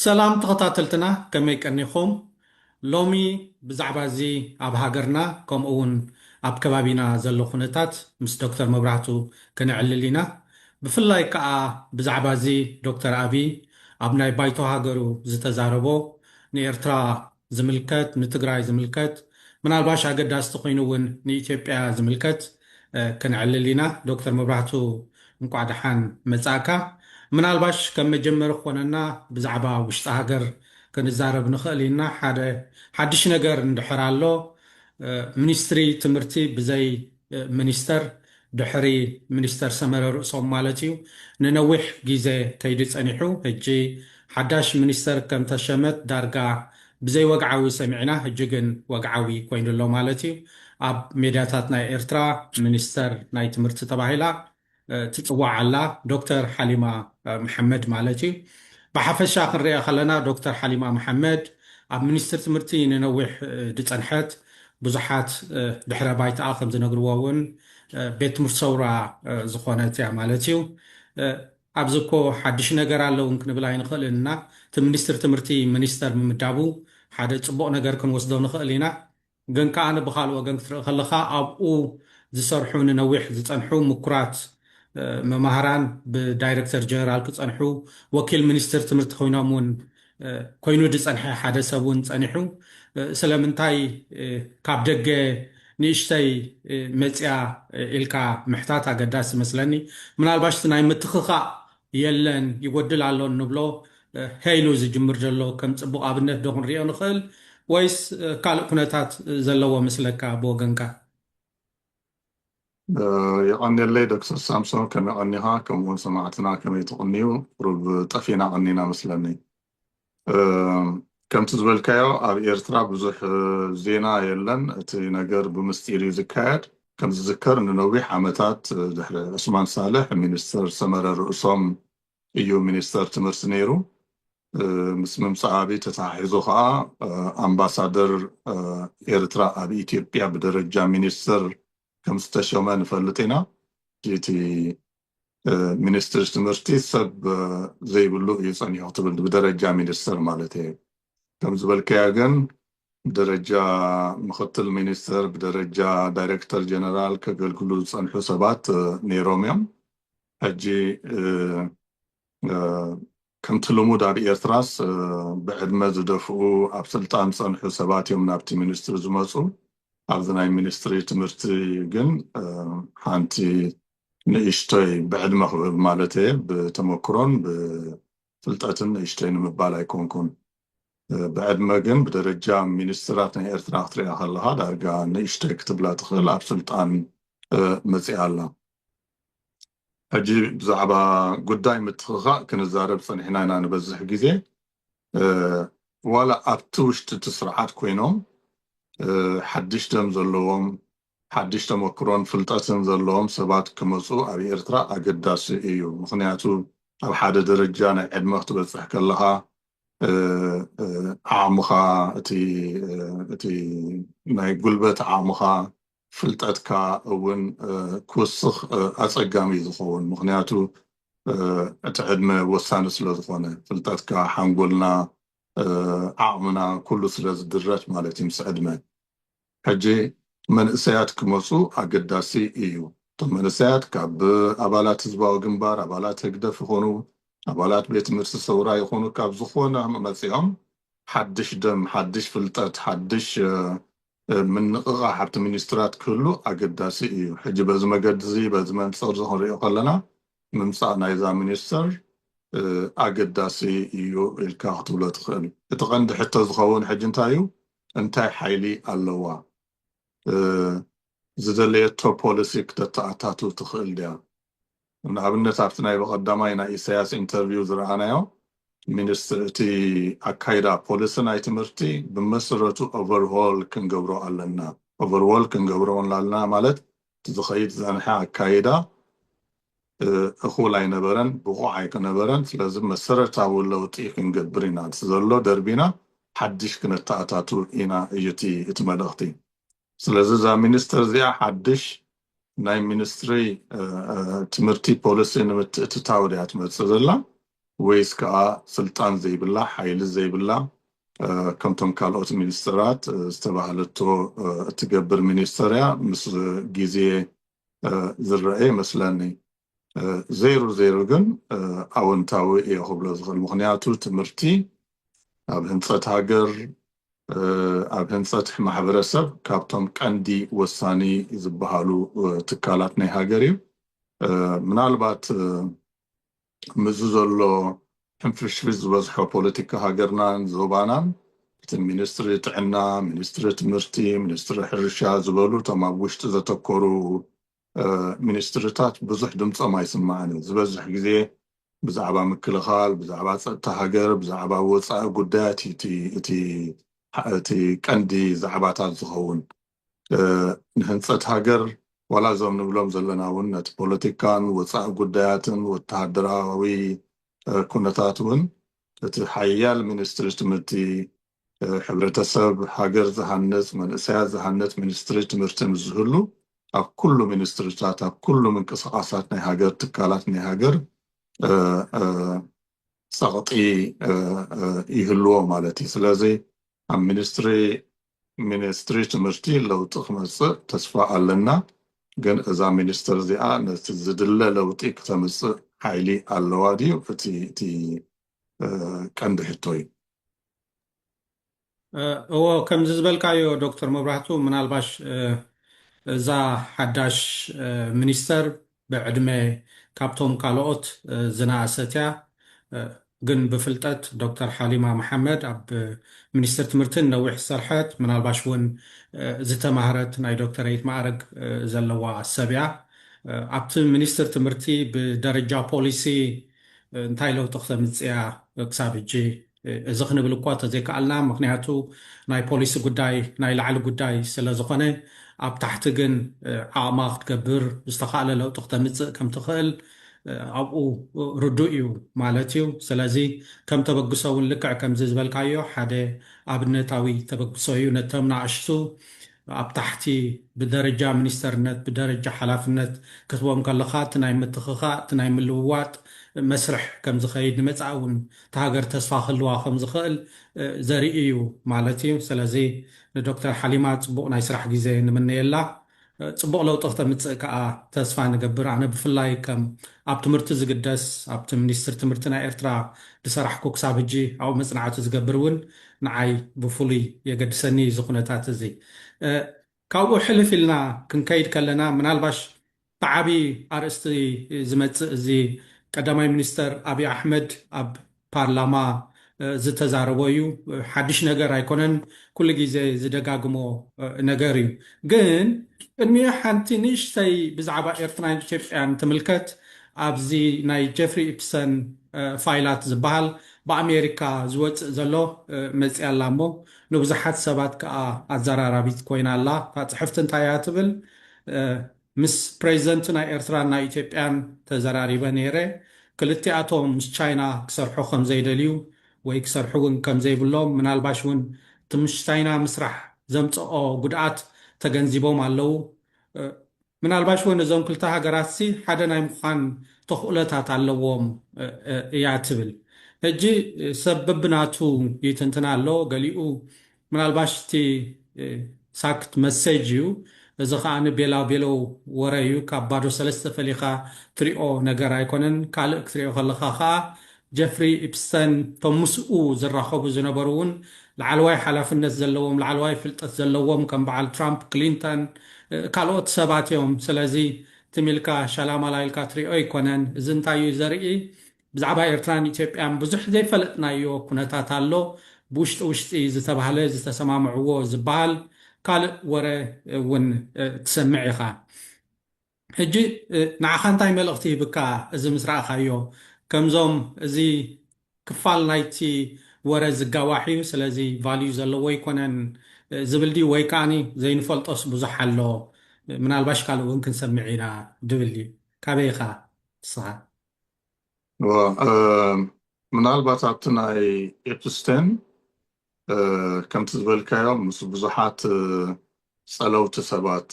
ሰላም ተኸታተልትና ከመይ ቀኒኹም ሎሚ ብዛዕባ እዚ ኣብ ሃገርና ከምኡ እውን ኣብ ከባቢና ዘሎ ኩነታት ምስ ዶክተር መብራህቱ ክንዕልል ኢና ብፍላይ ከዓ ብዛዕባ እዚ ዶክተር ኣብይ ኣብ ናይ ባይቶ ሃገሩ ዝተዛረቦ ንኤርትራ ዝምልከት ንትግራይ ዝምልከት ምናልባሽ ኣገዳስቲ ኮይኑ እውን ንኢትዮጵያ ዝምልከት ክንዕልል ኢና ዶክተር መብራህቱ እንኳዕ ደሓን መጻእካ ምናልባሽ ከም መጀመሪ ኮነና ብዛዕባ ውሽጢ ሃገር ክንዛረብ ንኽእል ኢና ሓድሽ ነገር እንድሕር ኣሎ ሚኒስትሪ ትምህርቲ ብዘይ ሚኒስተር ድሕሪ ሚኒስተር ሰመረ ርእሶም ማለት እዩ ንነዊሕ ግዜ ከይዲ ፀኒሑ ሕጂ ሓዳሽ ሚኒስተር ከም ተሸመት ዳርጋ ብዘይ ወግዓዊ ሰሚዕና ሕጂ ግን ወግዓዊ ኮይኑ ኣሎ ማለት እዩ ኣብ ሜድያታት ናይ ኤርትራ ሚኒስተር ናይ ትምህርቲ ተባሂላ ትፅዋዕ ኣላ ዶክተር ሓሊማ መሐመድ ማለት እዩ ብሓፈሻ ክንሪኦ ከለና ዶክተር ሓሊማ መሐመድ ኣብ ሚኒስትሪ ትምህርቲ ንነዊሕ ድፀንሐት ብዙሓት ድሕረ ባይተኣ ከም ዝነግርዎ እውን ቤት ትምህርቲ ሰውራ ዝኾነት እያ ማለት እዩ ኣብዚ እኮ ሓድሽ ነገር ኣለውን ክንብል ኣይንኽእልና እቲ ሚኒስትሪ ትምህርቲ ሚኒስተር ምምዳቡ ሓደ ፅቡቕ ነገር ክንወስዶ ንኽእል ኢና ግን ከዓ ብካልእ ወገን ክትርኢ ከለካ ኣብኡ ዝሰርሑ ንነዊሕ ዝፀንሑ ምኩራት መማህራን ብዳይረክተር ጀነራል ክፀንሑ ወኪል ሚኒስትር ትምህርቲ ኮይኖም እውን ኮይኑ ድፀንሐ ሓደ ሰብ እውን ፀኒሑ ስለምንታይ ካብ ደገ ንእሽተይ መፅያ ኢልካ ምሕታት ኣገዳሲ ይመስለኒ ምናልባሽ ናይ ምትኽኻእ የለን ይጎድል ኣሎ ንብሎ ሄይሉ ዝጅምር ዘሎ ከም ፅቡቕ ኣብነት ዶ ክንሪኦ ንኽእል ወይስ ካልእ ኩነታት ዘለዎ ምስለካ ብወገንካ يقني دكتور سامسون كم يقنيها كم سمعتنا كم يتقنيو رب طفينا قنينا مثلني كم تزبل كايو أب إيرترا بزح زينا يلن تي نجار بمستيري زكاد كم تذكر إنه نويح عمتات دحر عثمان صالح مينستر سمر الرؤسام إيو مينستر تمرسنيرو مسمم صعابي تتحيزوها أمباسادر إيرترا أب إثيوبيا بدرجة مينستر كم ستشومان فلتنا جيتي مينستر تمرتي سب زي بلو يصني يعتبر بدرجة مينستر مالتي كم زبل كياغن بدرجة مخطل مينستر بدرجة دايركتور جنرال كقل كله صن حسابات نيروميوم هجي كم تلمو دار إيرتراس بعد ما زدفعوا أبسلطان صن حسابات يوم نابتي مينستر زماسو أبدنا مينستري تمرتي جن حانتي نيشتي بعد ما مالتي بتمكرون بفلتاتن نيشتي نمبالا يكون بعد ما جن بدرجة مينسترات إيرترا تريها خلها دارجا نيشتي كتبلا تخل أبسلطان مزيالا أجي بزعبا قداي متخخا كنزارب صنحنا أنا نبزح جزي ولا أبتوش تسرعات كوينهم حدشتم زلوهم حدشتم وكرون فلتاتن زلوهم سبات كمسو أبي إرترا أقداس إيو مخنياتو أو حدا درجانا عدمه تبصح كلها عامخا اتي ناي قلبت عامخا فلتاتكا أون كوسخ أصقامي زخون مخنياتو اتعدمه وسان سلازخونه فلتاتكا حنقولنا عامنا كله سلاز الدرجات مالتي مسعدمه حجي من اسيات كمسو أقداسي إيو طب من اسيات كاب أبالات زباو جنبار أبالات هقدف يخونو أبالات بيت مرس الصورة يخونو كاب زخونا مسيهم حدش دم حدش فلتات حدش من غا حبت منسترات كله أقداسي إيو حجي بزما قد زي بزما نصور زخون ريو قلنا من صعنا إذا منستر أقداسي إيو الكاخت ولا تخيل تغند حتى زخون حج انتايو انتاي حيلي اللوا زدلية تو بوليسي كتاتاتو تخيل ديا من عبنة عبتناي بقدامينا إسياس انترفيو زرعانايو منسترتي أكايدا بوليسنا يتمرتي بمسرتو overhaul كنقبرو ألنا overhaul كنقبرو لنا مالت تتخيل زانحا أكايدا أخو لاي نبرن بقوعي كنبرن لازم مسرتاو اللوطي كنقبرينا تزلو دربينا حدش كنتاتاتو إنا إيتي اتمدغتي سلازم زا مينستر زيا حدش ناي مينستري تمرتي بوليسي نمت تتاوري اتمت سزلا ወይስ ከዓ ስልጣን ዘይብላ ሓይሊ ዘይብላ ከምቶም ካልኦት ሚኒስትራት ዝተባሃለቶ እትገብር ሚኒስተርያ ምስ ግዜ ዝረአ ይመስለኒ ዘይሩ ግን ኣወንታዊ እየ ክብሎ ዝኽእል ምክንያቱ ትምህርቲ ኣብ ህንፀት ሃገር ኣብ ህንፀት ማሕበረሰብ ካብቶም ቀንዲ ወሳኒ ዝበሃሉ ትካላት ናይ ሃገር እዩ ምናልባት ምዝ ዘሎ ሕንፍሽፍሽ ዝበዝሖ ፖለቲካ ሃገርናን ዞባናን እቲ ሚኒስትሪ ጥዕና ሚኒስትሪ ትምህርቲ ሚኒስትሪ ሕርሻ ዝበሉ እቶም ኣብ ውሽጢ ዘተኮሩ ሚኒስትሪታት ብዙሕ ድምፆም ኣይስማዕን ዝበዝሕ ግዜ ብዛዕባ ምክልኻል ብዛዕባ ፀጥታ ሃገር ብዛዕባ ወፃኢ ጉዳያት እቲ ቀንዲ ዛዕባታት ዝኸውን ንህንፀት ሃገር ዋላ ዞም ንብሎም ዘለና እውን ነቲ ፖለቲካን ወፃኢ ጉዳያትን ወተሃደራዊ ኩነታት እውን እቲ ሓያል ሚኒስትሪ ትምህርቲ ሕብረተሰብ ሃገር ዝሃንፅ መንእሰያት ዝሃንፅ ሚኒስትሪ ትምህርቲ ዝህሉ ኣብ ኩሉ ሚኒስትሪታት ኣብ ኩሉ ምንቅስቃሳት ናይ ሃገር ትካላት ናይ ሃገር ሰቕጢ ይህልዎ ማለት እዩ ስለዚ ኣብ ሚኒስትሪ ትምህርቲ ለውጢ ክመፅእ ተስፋ ኣለና ግን እዛ ሚኒስትር እዚኣ ነቲ ዝድለ ለውጢ ክተምፅእ ሓይሊ ኣለዋ ድዩ እቲ ቀንዲ ሕቶ እዩ እዎ ከምዚ ዝበልካዮ ዶክተር መብራህቱ ምናልባሽ እዛ ሓዳሽ ሚኒስተር ብዕድመ ካብቶም ካልኦት ዝነኣሰት እያ ግን ብፍልጠት ዶክተር ሓሊማ መሐመድ ኣብ ሚኒስትር ትምህርትን ነዊሕ ዝሰርሐት ምናልባሽ እውን ዝተማሃረት ናይ ዶክተሬት ማዕረግ ዘለዋ ሰብ እያ ኣብቲ ሚኒስትር ትምህርቲ ብደረጃ ፖሊሲ እንታይ ለውጢ ክተምፅእ እያ ክሳብ ሕጂ እዚ ክንብል እኳ ተዘይከኣልና ምክንያቱ ናይ ፖሊሲ ጉዳይ ናይ ላዕሊ ጉዳይ ስለ ዝኾነ ኣብ ታሕቲ ግን ዓቕማ ክትገብር ዝተኻእለ ለውጢ ክተምፅእ ከም ትኽእል ኣብኡ ርዱእ እዩ ማለት እዩ ስለዚ ከም ተበግሶ እውን ልክዕ ከምዚ ዝበልካዮ ሓደ ኣብነታዊ ተበግሶ እዩ ነቶም ንኣሽቱ ኣብ ታሕቲ ብደረጃ ሚኒስተርነት ብደረጃ ሓላፍነት ክትቦም ከለካ እቲ ናይ ምትኽኻእ እቲ ናይ ምልውዋጥ መስርሕ ከም ዝኸይድ ንመፃኢ እውን እቲ ሃገር ተስፋ ክህልዋ ከም ዝኽእል ዘርኢ እዩ ማለት እዩ ስለዚ ንዶክተር ሓሊማ ፅቡቕ ናይ ስራሕ ግዜ ንምንየላ ፅቡቕ ለውጢ ክተምፅእ ከዓ ተስፋ ንገብር ኣነ ብፍላይ ከም ኣብ ትምህርቲ ዝግደስ ኣብቲ ሚኒስትር ትምህርቲ ናይ ኤርትራ ዝሰራሕኩ ክሳብ ሕጂ ኣብኡ መፅናዕቲ ዝገብር እውን ንዓይ ብፍሉይ የገድሰኒ እዚ ኩነታት እዚ ካብኡ ሕልፍ ኢልና ክንከይድ ከለና ምናልባሽ ብዓብዪ ኣርእስቲ ዝመፅእ እዚ ቀዳማይ ሚኒስተር ኣብዪ ኣሕመድ ኣብ ፓርላማ ዝተዛረቦ እዩ ሓድሽ ነገር ኣይኮነን ኩሉ ግዜ ዝደጋግሞ ነገር እዩ ግን ቅድሚ ሓንቲ ንእሽተይ ብዛዕባ ኤርትራን ኢትዮጵያን ትምልከት ኣብዚ ናይ ጀፍሪ ኢፕሰን ፋይላት ዝበሃል ብኣሜሪካ ዝወፅእ ዘሎ መፅያ ኣላ እሞ ንብዙሓት ሰባት ከዓ ኣዘራራቢት ኮይና ኣላ ፅሕፍቲ እንታይ እያ ትብል ምስ ፕሬዚደንት ናይ ኤርትራን ናይ ኢትዮጵያን ተዘራሪበ ነይረ ክልቲኣቶም ምስ ቻይና ክሰርሑ ከም ዘይደልዩ ወይ ክሰርሑ እውን ከም ዘይብሎም ምናልባሽ እውን እቲ ምስ ቻይና ምስራሕ ዘምፅኦ ጉድኣት ተገንዚቦም ኣለው ምናልባሽ እውን እዞም ክልተ ሃገራት ሓደ ናይ ምዃን ተኽእሎታት ኣለዎም እያ ትብል ሕጂ ሰብ በብናቱ ይትንትና ኣሎ ገሊኡ ምናልባሽ እቲ ሳክት መሴጅ እዩ እዚ ከዓ ንቤላ ቤሎ ወረ እዩ ካብ ባዶ ሰለስተ ፈሊኻ ትሪኦ ነገር ኣይኮነን ካልእ ክትሪኦ ከለካ ከዓ ጀፍሪ ኢፕስተን ቶም ምስኡ ዝራኸቡ ዝነበሩ እውን ላዕለዋይ ሓላፍነት ዘለዎም ላዕለዋይ ፍልጠት ዘለዎም ከም በዓል ትራምፕ ክሊንተን ካልኦት ሰባት እዮም ስለዚ ትሚልካ ሻላማላይልካ ትሪኦ ኣይኮነን እዚ እንታይ እዩ ዘርኢ ብዛዕባ ኤርትራን ኢትዮጵያን ብዙሕ ዘይፈለጥናዮ ኩነታት ኣሎ ብውሽጢ ውሽጢ ዝተባሃለ ዝተሰማምዕዎ ዝበሃል ካልእ ወረ እውን ትሰምዕ ኢኻ ሕጂ ንዓኻ እንታይ መልእኽቲ ይብካ እዚ ምስ ረኣኻዮ ከምዞም እዚ ክፋል ናይቲ ወረ ዝጋዋሕ እዩ ስለዚ ቫልዩ ዘለዎ ይኮነን ዝብል ድዩ ወይ ከዓኒ ዘይንፈልጦስ ብዙሕ ኣሎ ምናልባሽ ካልእ እውን ክንሰምዕ ኢና ድብል እዩ ካበይ ኢኻ ንስኻ ምናልባት ኣብቲ ናይ ኤፕስቴን ከምቲ ዝበልካዮም ምስ ብዙሓት ፀለውቲ ሰባት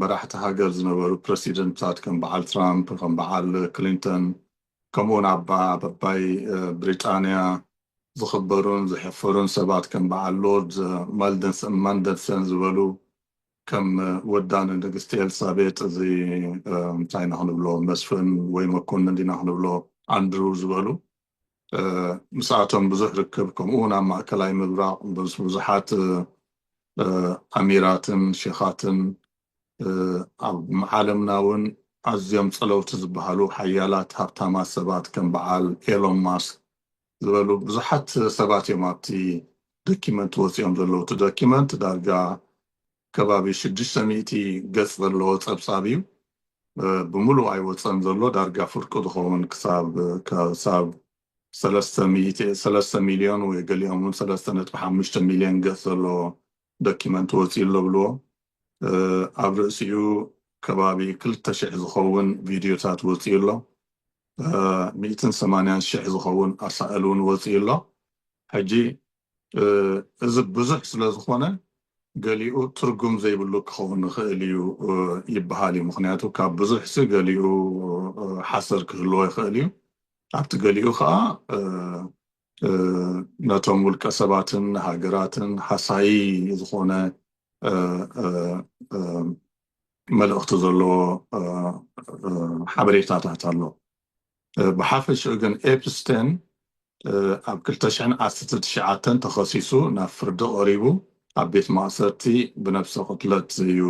መራሕቲ ሃገር ዝነበሩ ፕሬሲደንታት ከም በዓል ትራምፕ ከም በዓል ክሊንተን كمون بباي بريطانيا زخبرون زحفرون سبات كم بعل لورد ماندلسون زبلو كم ودان نغستي الصابيت زي تاينا هنبلو مسفن وين وكون ندينا هنبلو اندرو زبلو مساعتهم بزح ركب كمون مع كلاي مبراق بزحات أميراتن شيخاتن عالمنا ون عزيم صلوت زبهالو حيالات هابتاما سبات كم بعال إيلون ماسك زبالو بزحات سبات يماتي دوكيمنت وصيام زلو دوكيمنت دارجا كبابي 600 قص زلو صبصابيو بملو اي وصام زلو دارجا فرقو دخون كساب 300 مليون ويقليهم 3.5 مليون قص زلو دوكيمنت وصيل لبلو ኣብ ርእሲኡ ከባቢ 2,000 ዝኸውን ቪድዮታት ወፂኡ ኣሎ 180,000 ዝኸውን ኣሳእሉ እውን ወፂኡ ኣሎ ሕጂ እዚ ብዙሕ ስለ ዝኾነ ገሊኡ ትርጉም ዘይብሉ ክኸውን ንኽእል እዩ ይበሃል እዩ ምክንያቱ ካብ ብዙሕ ገሊኡ ሓሰር ክህልዎ ይኽእል እዩ ኣብቲ ገሊኡ ከዓ ነቶም ውልቀ ሰባትን ሃገራትን ሓሳይ ዝኾነ መልእኽቲ ዘለዎ ሓበሬታታት ኣሎ ብሓፈሽኡ ግን ኤፕስቴን ኣብ 2019 ተኸሲሱ ናብ ፍርዲ ቀሪቡ ኣብ ቤት ማእሰርቲ ብነፍሲ ቅትለት እዩ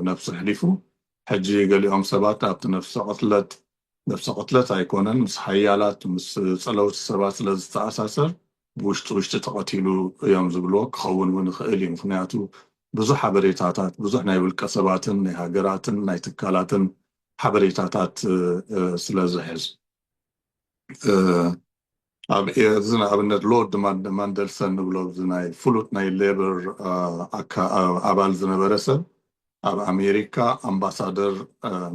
ነፍሲ ሕሊፉ ሕጂ ገሊኦም ሰባት ኣብቲ ነፍሲ ቅትለት ኣይኮነን ምስ ሓያላት ምስ ፀለውቲ ሰባት ስለ ዝተኣሳሰር ብውሽጢ ተቐቲሉ እዮም ዝብልዎ ክኸውን እውን ይኽእል እዩ ምክንያቱ ብዙሕ ሓበሬታታት ብዙሕ ናይ ውልቀ ሰባትን ናይ ሃገራትን ናይ ትካላትን ሓበሬታታት ስለ ዝሕዝ እዝና ኣብነት ሎርድ ማንደልሰን ንብሎ ናይ ፍሉጥ ናይ ሌበር ኣባል ዝነበረ ሰብ ኣብ ኣሜሪካ ኣምባሳደር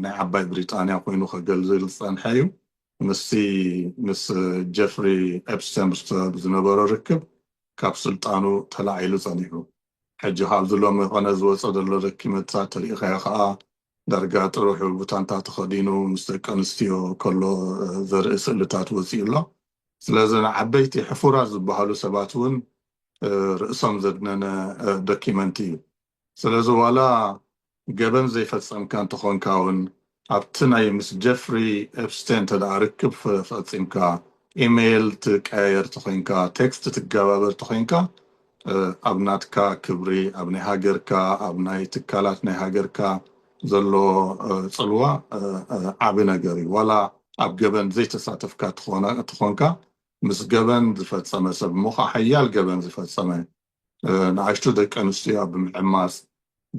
ናይ ዓባይ ብሪጣንያ ኮይኑ ከገልግል ዝፀንሐ እዩ ምስ ጀፍሪ ኤፕስቴን ዝነበሮ ርክብ ካብ ስልጣኑ ተላዒሉ ፀኒሑ ሕጂ ካብዚ ሎሚ ኮነ ዝወፀ ዘሎ ዶክመንታት ተሪእኻ ከዓ ዳርጋ ጥሩሑ ቡታንታ ተኸዲኑ ምስ ደቂ ኣንስትዮ ከሎ ዘርኢ ስእልታት ወፂኡ ኣሎ ስለዚ ዓበይቲ ሕፉራት ዝበሃሉ ሰባት እውን ርእሶም ዘድነነ ዶክመንት እዩ ስለዚ ዋላ ገበን ዘይፈፀምካ እንትኾንካ እውን ኣብቲ ናይ ምስ ጀፍሪ ኤፕስቴን ተደኣ ርክብ ፈፂምካ ኢሜይል ትቀያየር ትኾንካ ቴክስት ትገባበር ትኾንካ ኣብ ናትካ ክብሪ ኣብ ናይ ሃገርካ ኣብ ናይ ትካላት ናይ ሃገርካ ዘሎ ፅልዋ ዓብ ነገር እዩ ዋላ ኣብ ገበን ዘይተሳተፍካ ትኾንካ ምስ ገበን ዝፈፀመ ሰብ እሞ ከዓ ሓያል ገበን ዝፈፀመ ንኣሽቱ ደቂ ኣንስትዮ ኣብ ምዕማስ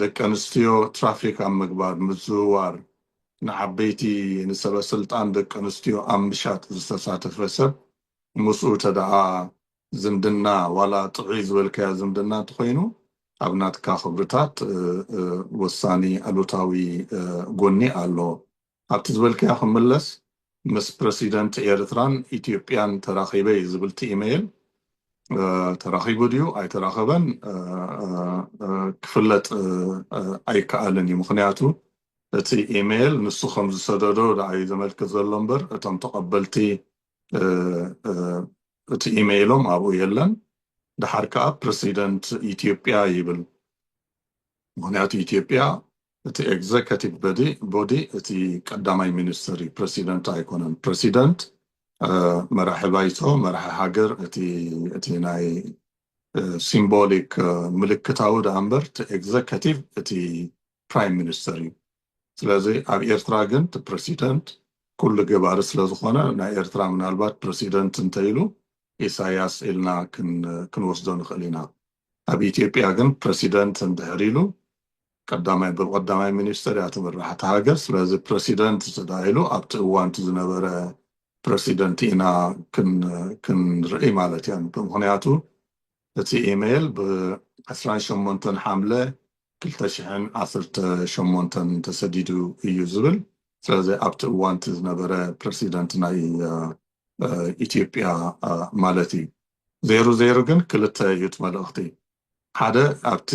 ደቂ ኣንስትዮ ትራፊክ ኣብ ምግባር ምዝውዋር ንዓበይቲ ንሰበስልጣን ደቂ ኣንስትዮ ኣብ ምሻጥ ዝተሳተፈ ሰብ ምስኡ ተደኣ ዝምድና ዋላ ጥዑይ ዝበልከያ ዝምድና እንተኮይኑ ኣብ ናትካ ክብርታት ወሳኒ ኣሉታዊ ጎኒ ኣሎ ኣብቲ ዝበልከያ ክምለስ ምስ ፕረሲደንት ኤርትራን ኢትዮጵያን ተራኺበ ዝብልቲ ኢሜይል ተራኺቡ ድዩ ኣይተራኸበን ክፍለጥ ኣይከኣልን እዩ ምክንያቱ እቲ ኢሜይል ንሱ ከም ዝሰደዶ ዳኣይ ዘመልክት ዘሎ እምበር እቶም ተቐበልቲ እቲ ኢሜይሎም ኣብኡ የለን ድሓር ከዓ ፕረሲደንት ኢትዮጵያ ይብል ምክንያቱ ኢትዮጵያ እቲ ኤግዘኪቲቭ ቦዲ እቲ ቀዳማይ ሚኒስትር ፕረሲደንት ኣይኮነን ፕረሲደንት መራሒ ባይቶ መራሒ ሃገር እቲ ናይ ሲምቦሊክ ምልክታዊ ዳ እምበር እቲ ኤግዘኪቲቭ እቲ ፕራይም ሚኒስትር እዩ ስለዚ ኣብ ኤርትራ ግን እቲ ፕረሲደንት ኩሉ ገባሪ ስለ ዝኾነ ናይ ኤርትራ ምናልባት ፕረሲደንት እንተይሉ ኢሳያስ ኢልና ክንወስዶ ንኽእል ኢና ኣብ ኢትዮጵያ ግን ፕረሲደንት እንድሕር ኢሉ ቀዳማይ ሚኒስትር እያ ትምራሕ ሃገር ስለዚ ፕረሲደንት ተዳኢሉ ኣብቲ እዋን ዝነበረ ፕረሲደንት ኢና ክንርኢ ማለት እያ ብምክንያቱ እቲ ኢሜይል ብ18 ሓምለ 2018 ተሰዲዱ እዩ ዝብል ስለዚ ኣብቲ እዋን ዝነበረ ፕረሲደንት ናይ ኢትዮጵያ ማለት እዩ ዜሮ ግን ክልተ እዩ መልእኽቲ ሓደ ኣብቲ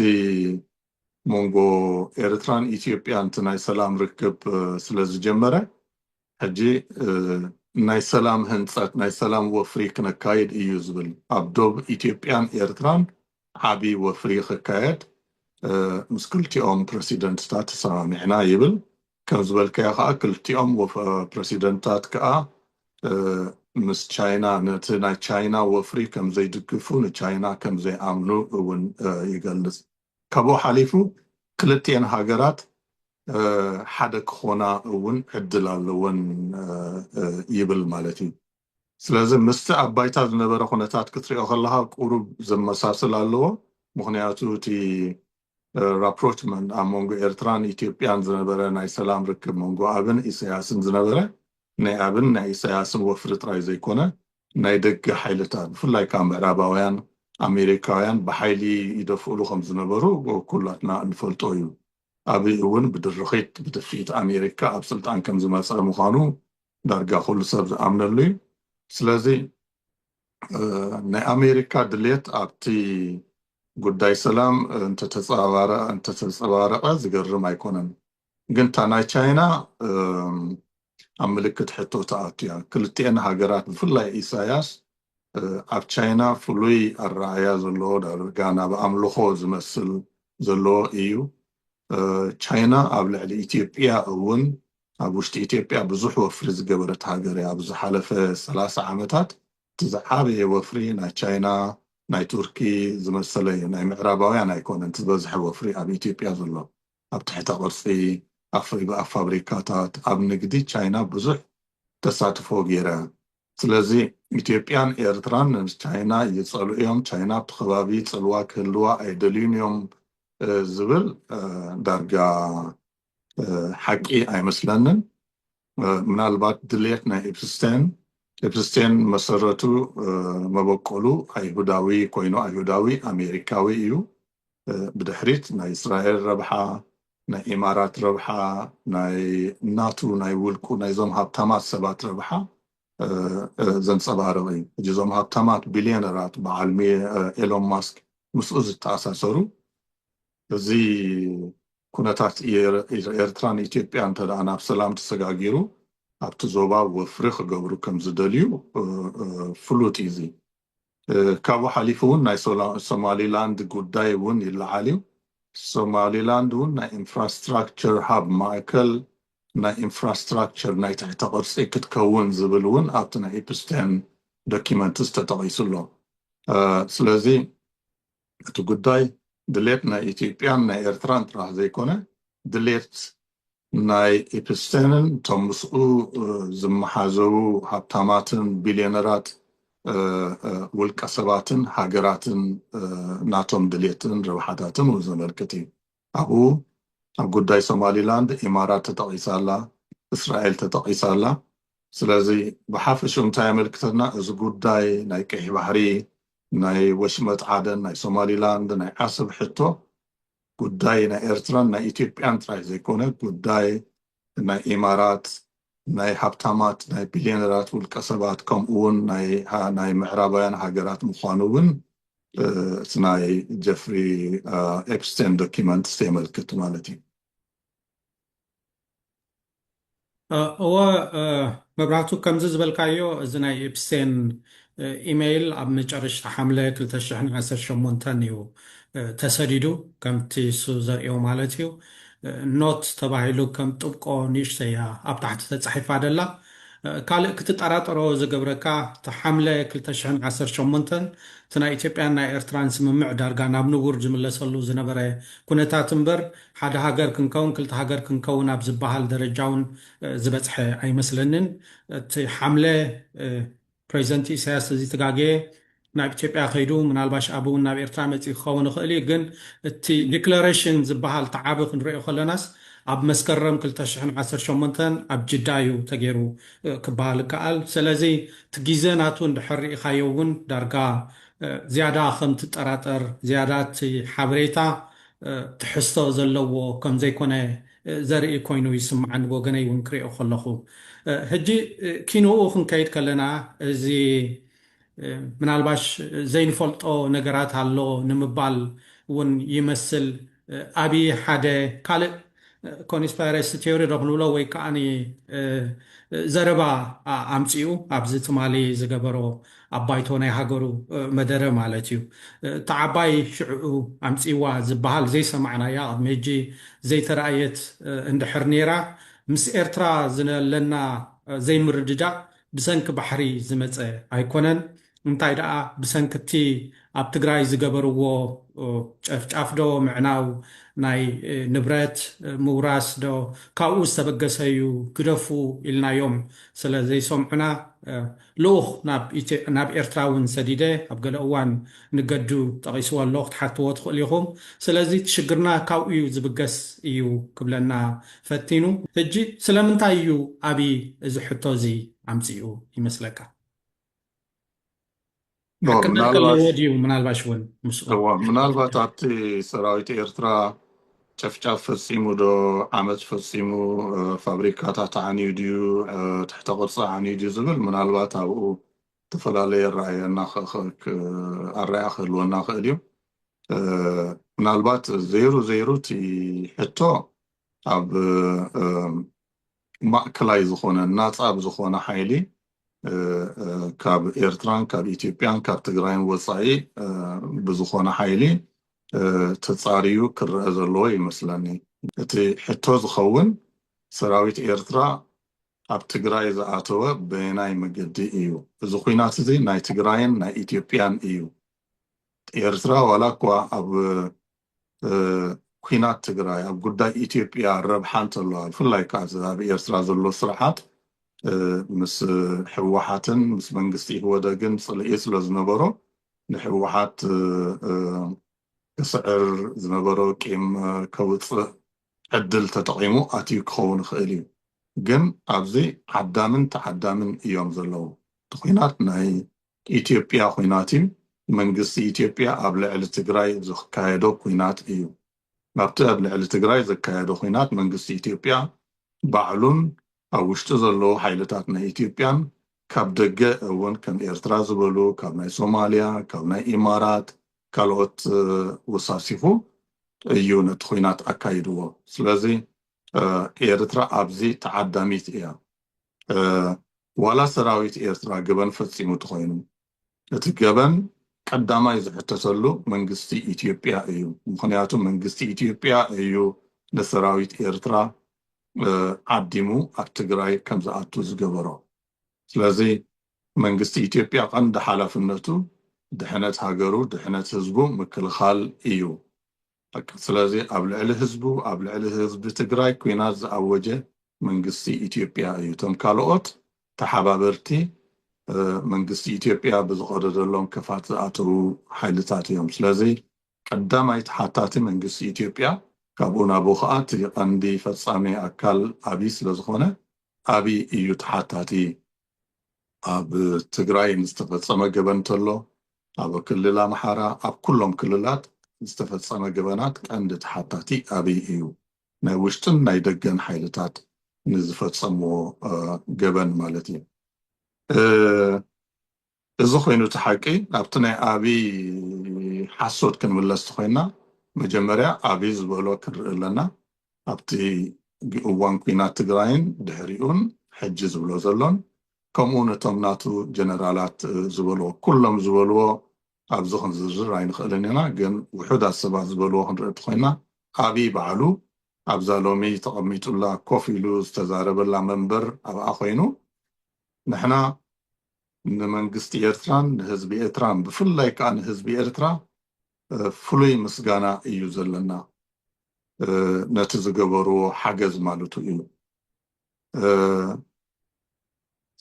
ሞንጎ ኤርትራን ኢትዮጵያን ናይ ሰላም ርክብ ስለ ዝጀመረ ሕጂ ናይ ሰላም ህንፀት ናይ ሰላም ወፍሪ ክነካይድ እዩ ዝብል ኣብ ዶብ ኢትዮጵያን ኤርትራን ዓብይ ወፍሪ ክካየድ ምስ ክልቲኦም ፕረሲደንትታት ተሰማሚዕና ይብል ከም ዝበልከዮ ከዓ ክልቲኦም ፕረሲደንትታት ከዓ ምስ ቻይና ነቲ ናይ ቻይና ወፍሪ ከም ዘይድግፉ ንቻይና ከም ዘይኣምኑ እውን ይገልጽ ካብኡ ሓሊፉ ክልቲአን ሃገራት ሓደ ክኾና እውን ዕድል ኣለዎን ይብል ማለት እዩ ስለዚ ምስቲ ኣብ ባይታ ዝነበረ ኩነታት ክትሪኦ ከለካ ቁሩብ ዘመሳስል ኣለዎ ምክንያቱ እቲ ራፕሮችመንት ኣብ መንጎ ኤርትራን ኢትዮጵያን ዝነበረ ናይ ሰላም ርክብ መንጎ ኣብን ኢሳያስን ዝነበረ ናይ ኣብን ናይ ኢሳያስን ወፍሪ ጥራይ ዘይኮነ ናይ ደገ ሓይልታት ብፍላይ ካብ ምዕራባውያን ኣሜሪካውያን ብሓይሊ ይደፍእሉ ከም ዝነበሩ ኩላትና እንፈልጦ እዩ ኣብይ እውን ብድርኺት ብድፊት ኣሜሪካ ኣብ ስልጣን ከም ዝመፀ ምዃኑ ዳርጋ ኩሉ ሰብ ዝኣምነሉ እዩ ስለዚ ናይ ኣሜሪካ ድሌት ኣብቲ ጉዳይ ሰላም እንተተፀባረቐ ዝገርም ኣይኮነን ግን እታ ናይ ቻይና ኣብ ምልክት ሕቶ ተኣትያ ክልቲአን ሃገራት ብፍላይ ኢሳያስ ኣብ ቻይና ፍሉይ ኣረኣያ ዘለዎ ዳርጋ ናብ ኣምልኾ ዝመስል ዘለዎ እዩ ቻይና ኣብ ልዕሊ ኢትዮጵያ እውን ኣብ ውሽጢ ኢትዮጵያ ብዙሕ ወፍሪ ዝገበረት ሃገር እያ ኣብ ዝሓለፈ 30 ዓመታት እቲ ዝዓበየ ወፍሪ ናይ ቻይና ናይ ቱርኪ ዝመሰለ እዩ ናይ ምዕራባውያን ኣይኮነን እቲ ዝበዝሐ ወፍሪ ኣብ ኢትዮጵያ ዘሎ ኣብ ትሕቲ ቅርፂ ኣብ ፋብሪካታት ኣብ ንግዲ ቻይና ብዙሕ ተሳትፎ ገይራ ስለዚ ኢትዮጵያን ኤርትራን ቻይና ይፀልኡ እዮም ቻይና ኣብቲ ከባቢ ፅልዋ ክህልዋ ኣይደልዩን እዮም ዝብል ዳርጋ ሓቂ ኣይመስለንን ምናልባት ድሌት ናይ ኤፕስቴን መሰረቱ መበቆሉ ኣይሁዳዊ ኮይኑ ኣይሁዳዊ ኣሜሪካዊ እዩ ብድሕሪት ናይ እስራኤል ረብሓ ናይ ኢማራት ረብሓ ናይ ናቱ ናይ ውልቁ ናይዞም ሃብታማት ሰባት ረብሓ ዘንፀባርቕ እዩ እዞም ሃብታማት ቢልዮነራት በዓል ኤሎን ማስክ ምስኡ ዝተኣሳሰሩ እዚ ኩነታት ኤርትራን ኢትዮጵያን እንተደኣ ናብ ሰላም ተሰጋጊሩ ኣብቲ ዞባ ወፍሪ ክገብሩ ከም ዝደልዩ ፍሉጥ እዩ ካብኡ ሓሊፉ እውን ናይ ሶማሊላንድ ጉዳይ እውን ይለዓል እዩ ሶማሊላንድ እውን ናይ ኢንፍራስትራክቸር ሃብ ማእከል ናይ ኢንፍራስትራክቸር ናይ ትሕተ ቅርፂ ክትከውን ዝብል እውን ኣብቲ ናይ ኤፕስቴን ዶኪመንትስ ተጠቒሱሎ ስለዚ እቲ ጉዳይ ድሌት ናይ ኢትዮጵያን ናይ ኤርትራን ጥራሕ ዘይኮነ ድሌት ናይ ኤፕስቴንን እቶም ምስኡ ዝመሓዘቡ ሃብታማትን ቢልዮነራት ውልቀ ሰባትን ሃገራትን ናቶም ድሌትን ረብሓታትን ዘመልክት እዩ ኣብኡ ኣብ ጉዳይ ሶማሊላንድ ኢማራት ተጠቒሳላ እስራኤል ተጠቒሳላ ስለዚ ብሓፈሹ እንታይ የመልክተና እዚ ጉዳይ ናይ ቀይሕ ባሕሪ ናይ ወሽመጥ ዓደን ናይ ሶማሊላንድ ናይ ዓሰብ ሕቶ ጉዳይ ናይ ኤርትራን ናይ ኢትዮጵያን ጥራይ ዘይኮነ ጉዳይ ናይ ኢማራት ናይ ሃብታማት ናይ ቢልዮነራት ውልቀ ሰባት ከምኡውን ናይ ምዕራባውያን ሃገራት ምዃኑ እውን እቲ ናይ ጀፍሪ ኤፕስቴን ዶኪመንት የመልክት ማለት እዩ እወ መብራህቱ ከምዚ ዝበልካዮ እዚ ናይ ኤፕስቴን ኢሜይል ኣብ መጨረሽቲ ሓምለ 2018 እዩ ተሰዲዱ ከምቲ እሱ ዘርእዮ ማለት እዩ ኖት ተባሂሉ ከም ጥብቆ ንእሽተያ ኣብ ታሕቲ ተፃሒፋ ደላ ካልእ ክትጠራጠሮ ዝገብረካ እቲ ሓምለ 2018 እቲ ናይ ኢትዮጵያን ናይ ኤርትራን ስምምዕ ዳርጋ ናብ ንቡር ዝምለሰሉ ዝነበረ ኩነታት እምበር ሓደ ሃገር ክንከውን ክልተ ሃገር ክንከውን ኣብ ዝበሃል ደረጃ እውን ዝበፅሐ ኣይመስለንን እቲ ሓምለ ፕሬዚደንት ኢሳያስ እዚ ተጋገየ ናብ ኢትዮጵያ ከይዱ ምናልባሽ ኣብ እውን ናብ ኤርትራ መፂኡ ክኸውን ይኽእል እዩ ግን እቲ ዲክለሬሽን ዝበሃል ተዓቢ ክንሪኦ ከለናስ ኣብ መስከረም 2018 ኣብ ጅዳ እዩ ተገይሩ ክበሃል ይከኣል ስለዚ እቲ ግዜ ናቱ እንድሕር ሪኢኻዮ እውን ዳርጋ ዝያዳ ከም ትጠራጠር ዝያዳ እቲ ሓበሬታ ትሕዝቶ ዘለዎ ከም ዘይኮነ ዘርኢ ኮይኑ ይስምዓኒ ወገነይ እውን ክሪኦ ከለኹ ሕጂ ኪንኡ ክንከይድ ከለና እዚ ምናልባሽ ዘይንፈልጦ ነገራት ኣሎ ንምባል እውን ይመስል ኣብይ ሓደ ካልእ ኮንስፓይረሲ ቴዎሪ ረክብሎ ወይ ከዓኒ ዘረባ ኣምፂኡ ኣብዚ ትማሊ ዝገበሮ ኣባይቶ ናይ ሃገሩ መደረ ማለት እዩ እቲ ዓባይ ሽዑ ኣምፂዋ ዝበሃል ዘይሰማዕናያ ቅድሚ ሕጂ ዘይተረኣየት እንድሕር ነይራ ምስ ኤርትራ ዝነለና ዘይምርድዳእ ብሰንኪ ባሕሪ ዝመፀ ኣይኮነን እንታይ ደኣ ብሰንኪቲ ኣብ ትግራይ ዝገበርዎ ጨፍጫፍ ዶ ምዕናው ናይ ንብረት ምውራስ ዶ ካብኡ ዝተበገሰ እዩ ግደፉ ኢልናዮም ስለ ዘይሰምዑና ልኡኽ ናብ ኤርትራ እውን ሰዲደ ኣብ ገለ እዋን ንገዱ ጠቂስዎ ኣሎ ክትሓትዎ ትኽእል ኢኹም ስለዚ ትሽግርና ካብኡ እዩ ዝብገስ እዩ ክብለና ፈቲኑ ሕጂ ስለምንታይ እዩ ኣብይ እዚ ሕቶ እዚ ኣምፂኡ ይመስለካ ክቅደል ከለዎ ድዩ ምናልባሽ እውን ምስኡ ምናልባት ኣብቲ ሰራዊት ኤርትራ ጨፍጫፍ ፈፂሙ ዶ ዓመት ፈፂሙ ፋብሪካታት ዓንዩ ድዩ ትሕተ ቅርፂ ዓንዩ ድዩ ዝብል ምናልባት ኣብኡ ተፈላለየ ኣረኣያ ክህልወና ክእል እዩ ምናልባት ዘይሩ እቲ ሕቶ ኣብ ማእከላይ ዝኾነ ናፃ ብዝኾነ ሓይሊ ካብ ኤርትራን ካብ ኢትዮጵያን ካብ ትግራይን ወፃኢ ብዝኾነ ሓይሊ ተፃርዩ ክረአ ዘለዎ ይመስለኒ እቲ ሕቶ ዝኸውን ሰራዊት ኤርትራ ኣብ ትግራይ ዝኣተወ ብናይ መገዲ እዩ እዚ ኩናት እዚ ናይ ትግራይን ናይ ኢትዮጵያን እዩ ኤርትራ ዋላ እኳ ኣብ ኩናት ትግራይ ኣብ ጉዳይ ኢትዮጵያ ረብሓ እንተለዋ ብፍላይ ከዓ ኣብ ኤርትራ ዘሎ ስርዓት ምስ ሕወሓትን ምስ መንግስቲ ወደግን ፅልኢ ስለ ዝነበሮ ንሕወሓት ክስዕር ዝነበሮ ቂም ከውፅእ ዕድል ተጠቂሙ ኣትዩ ክኸውን ይኽእል እዩ ግን ኣብዚ ዓዳምን ተዓዳምን እዮም ዘለዉ እቲ ኩናት ናይ ኢትዮጵያ ኩናት እዩ መንግስቲ ኢትዮጵያ ኣብ ልዕሊ ትግራይ ዝካየዶ ኩናት እዩ ኣብቲ ኣብ ልዕሊ ትግራይ ዝካየዶ ኩናት መንግስቲ ኢትዮጵያ ባዕሉን ኣብ ውሽጡ ዘለዉ ሓይልታት ናይ ኢትዮጵያን ካብ ደገ እውን ከም ኤርትራ ዝበሉ ካብ ናይ ሶማልያ ካብ ናይ ኢማራት ካልኦት ወሳሲፉ እዩ ነቲ ኩናት ኣካይድዎ ስለዚ ኤርትራ ኣብዚ ተዓዳሚት እያ ዋላ ሰራዊት ኤርትራ ገበን ፈፂሙ ተኮይኑ እቲ ገበን ቀዳማይ ዝሕተተሉ መንግስቲ ኢትዮጵያ እዩ ምክንያቱ መንግስቲ ኢትዮጵያ እዩ ንሰራዊት ኤርትራ ዓዲሙ ኣብ ትግራይ ከም ዝኣቱ ዝገበሮ ስለዚ መንግስቲ ኢትዮጵያ ቀንዲ ሓላፍነቱ ድሕነት ሃገሩ ድሕነት ህዝቡ ምክልኻል እዩ ስለዚ ኣብ ልዕሊ ህዝቢ ትግራይ ኩናት ዝኣወጀ መንግስቲ ኢትዮጵያ እዩ እቶም ካልኦት ተሓባበርቲ መንግስቲ ኢትዮጵያ ብዝቀደደሎም ከፋት ዝኣተዉ ሓይልታት እዮም ስለዚ ቀዳማይ ተሓታቲ መንግስቲ ኢትዮጵያ ካብኡ ናብኡ ከዓ እቲ ቀንዲ ፈፃሚ ኣካል ኣብይ ስለዝኾነ ኣብይ እዩ ተሓታቲ ኣብ ትግራይ ንዝተፈፀመ ገበን እንተሎ ኣብ ክልል ኣምሓራ ኣብ ኩሎም ክልላት ዝተፈፀመ ገበናት ቀንዲ ተሓታቲ ኣብይ እዩ ናይ ውሽጥን ናይ ደገን ሓይልታት ንዝፈፀምዎ ገበን ማለት እዩ እዚ ኮይኑ እቲ ሓቂ ኣብቲ ናይ ኣብይ ሓሶት ክንምለስ ተኮይና መጀመርያ ኣብይ ዝበሎ ክንርኢ ኣለና ኣብቲ እዋን ኩናት ትግራይን ድሕሪኡን ሕጂ ዝብሎ ዘሎን ከምኡ ነቶም ናቱ ጀነራላት ዝበልዎ ኩሎም ዝበልዎ ኣብዚ ክንዝርዝር ኣይንኽእልን ኢና ግን ውሑዳት ሰባት ዝበልዎ ክንርኢ ተኮይና ኣብይ ባዕሉ ኣብዛ ሎሚ ተቐሚጡላ ኮፍ ኢሉ ዝተዛረበላ መንበር ኣብኣ ኮይኑ ንሕና ንመንግስቲ ኤርትራን ንህዝቢ ኤርትራን ብፍላይ ከዓ ንህዝቢ ኤርትራ ፍሉይ ምስጋና እዩ ዘለና ነቲ ዝገበርዎ ሓገዝ ማለቱ እዩ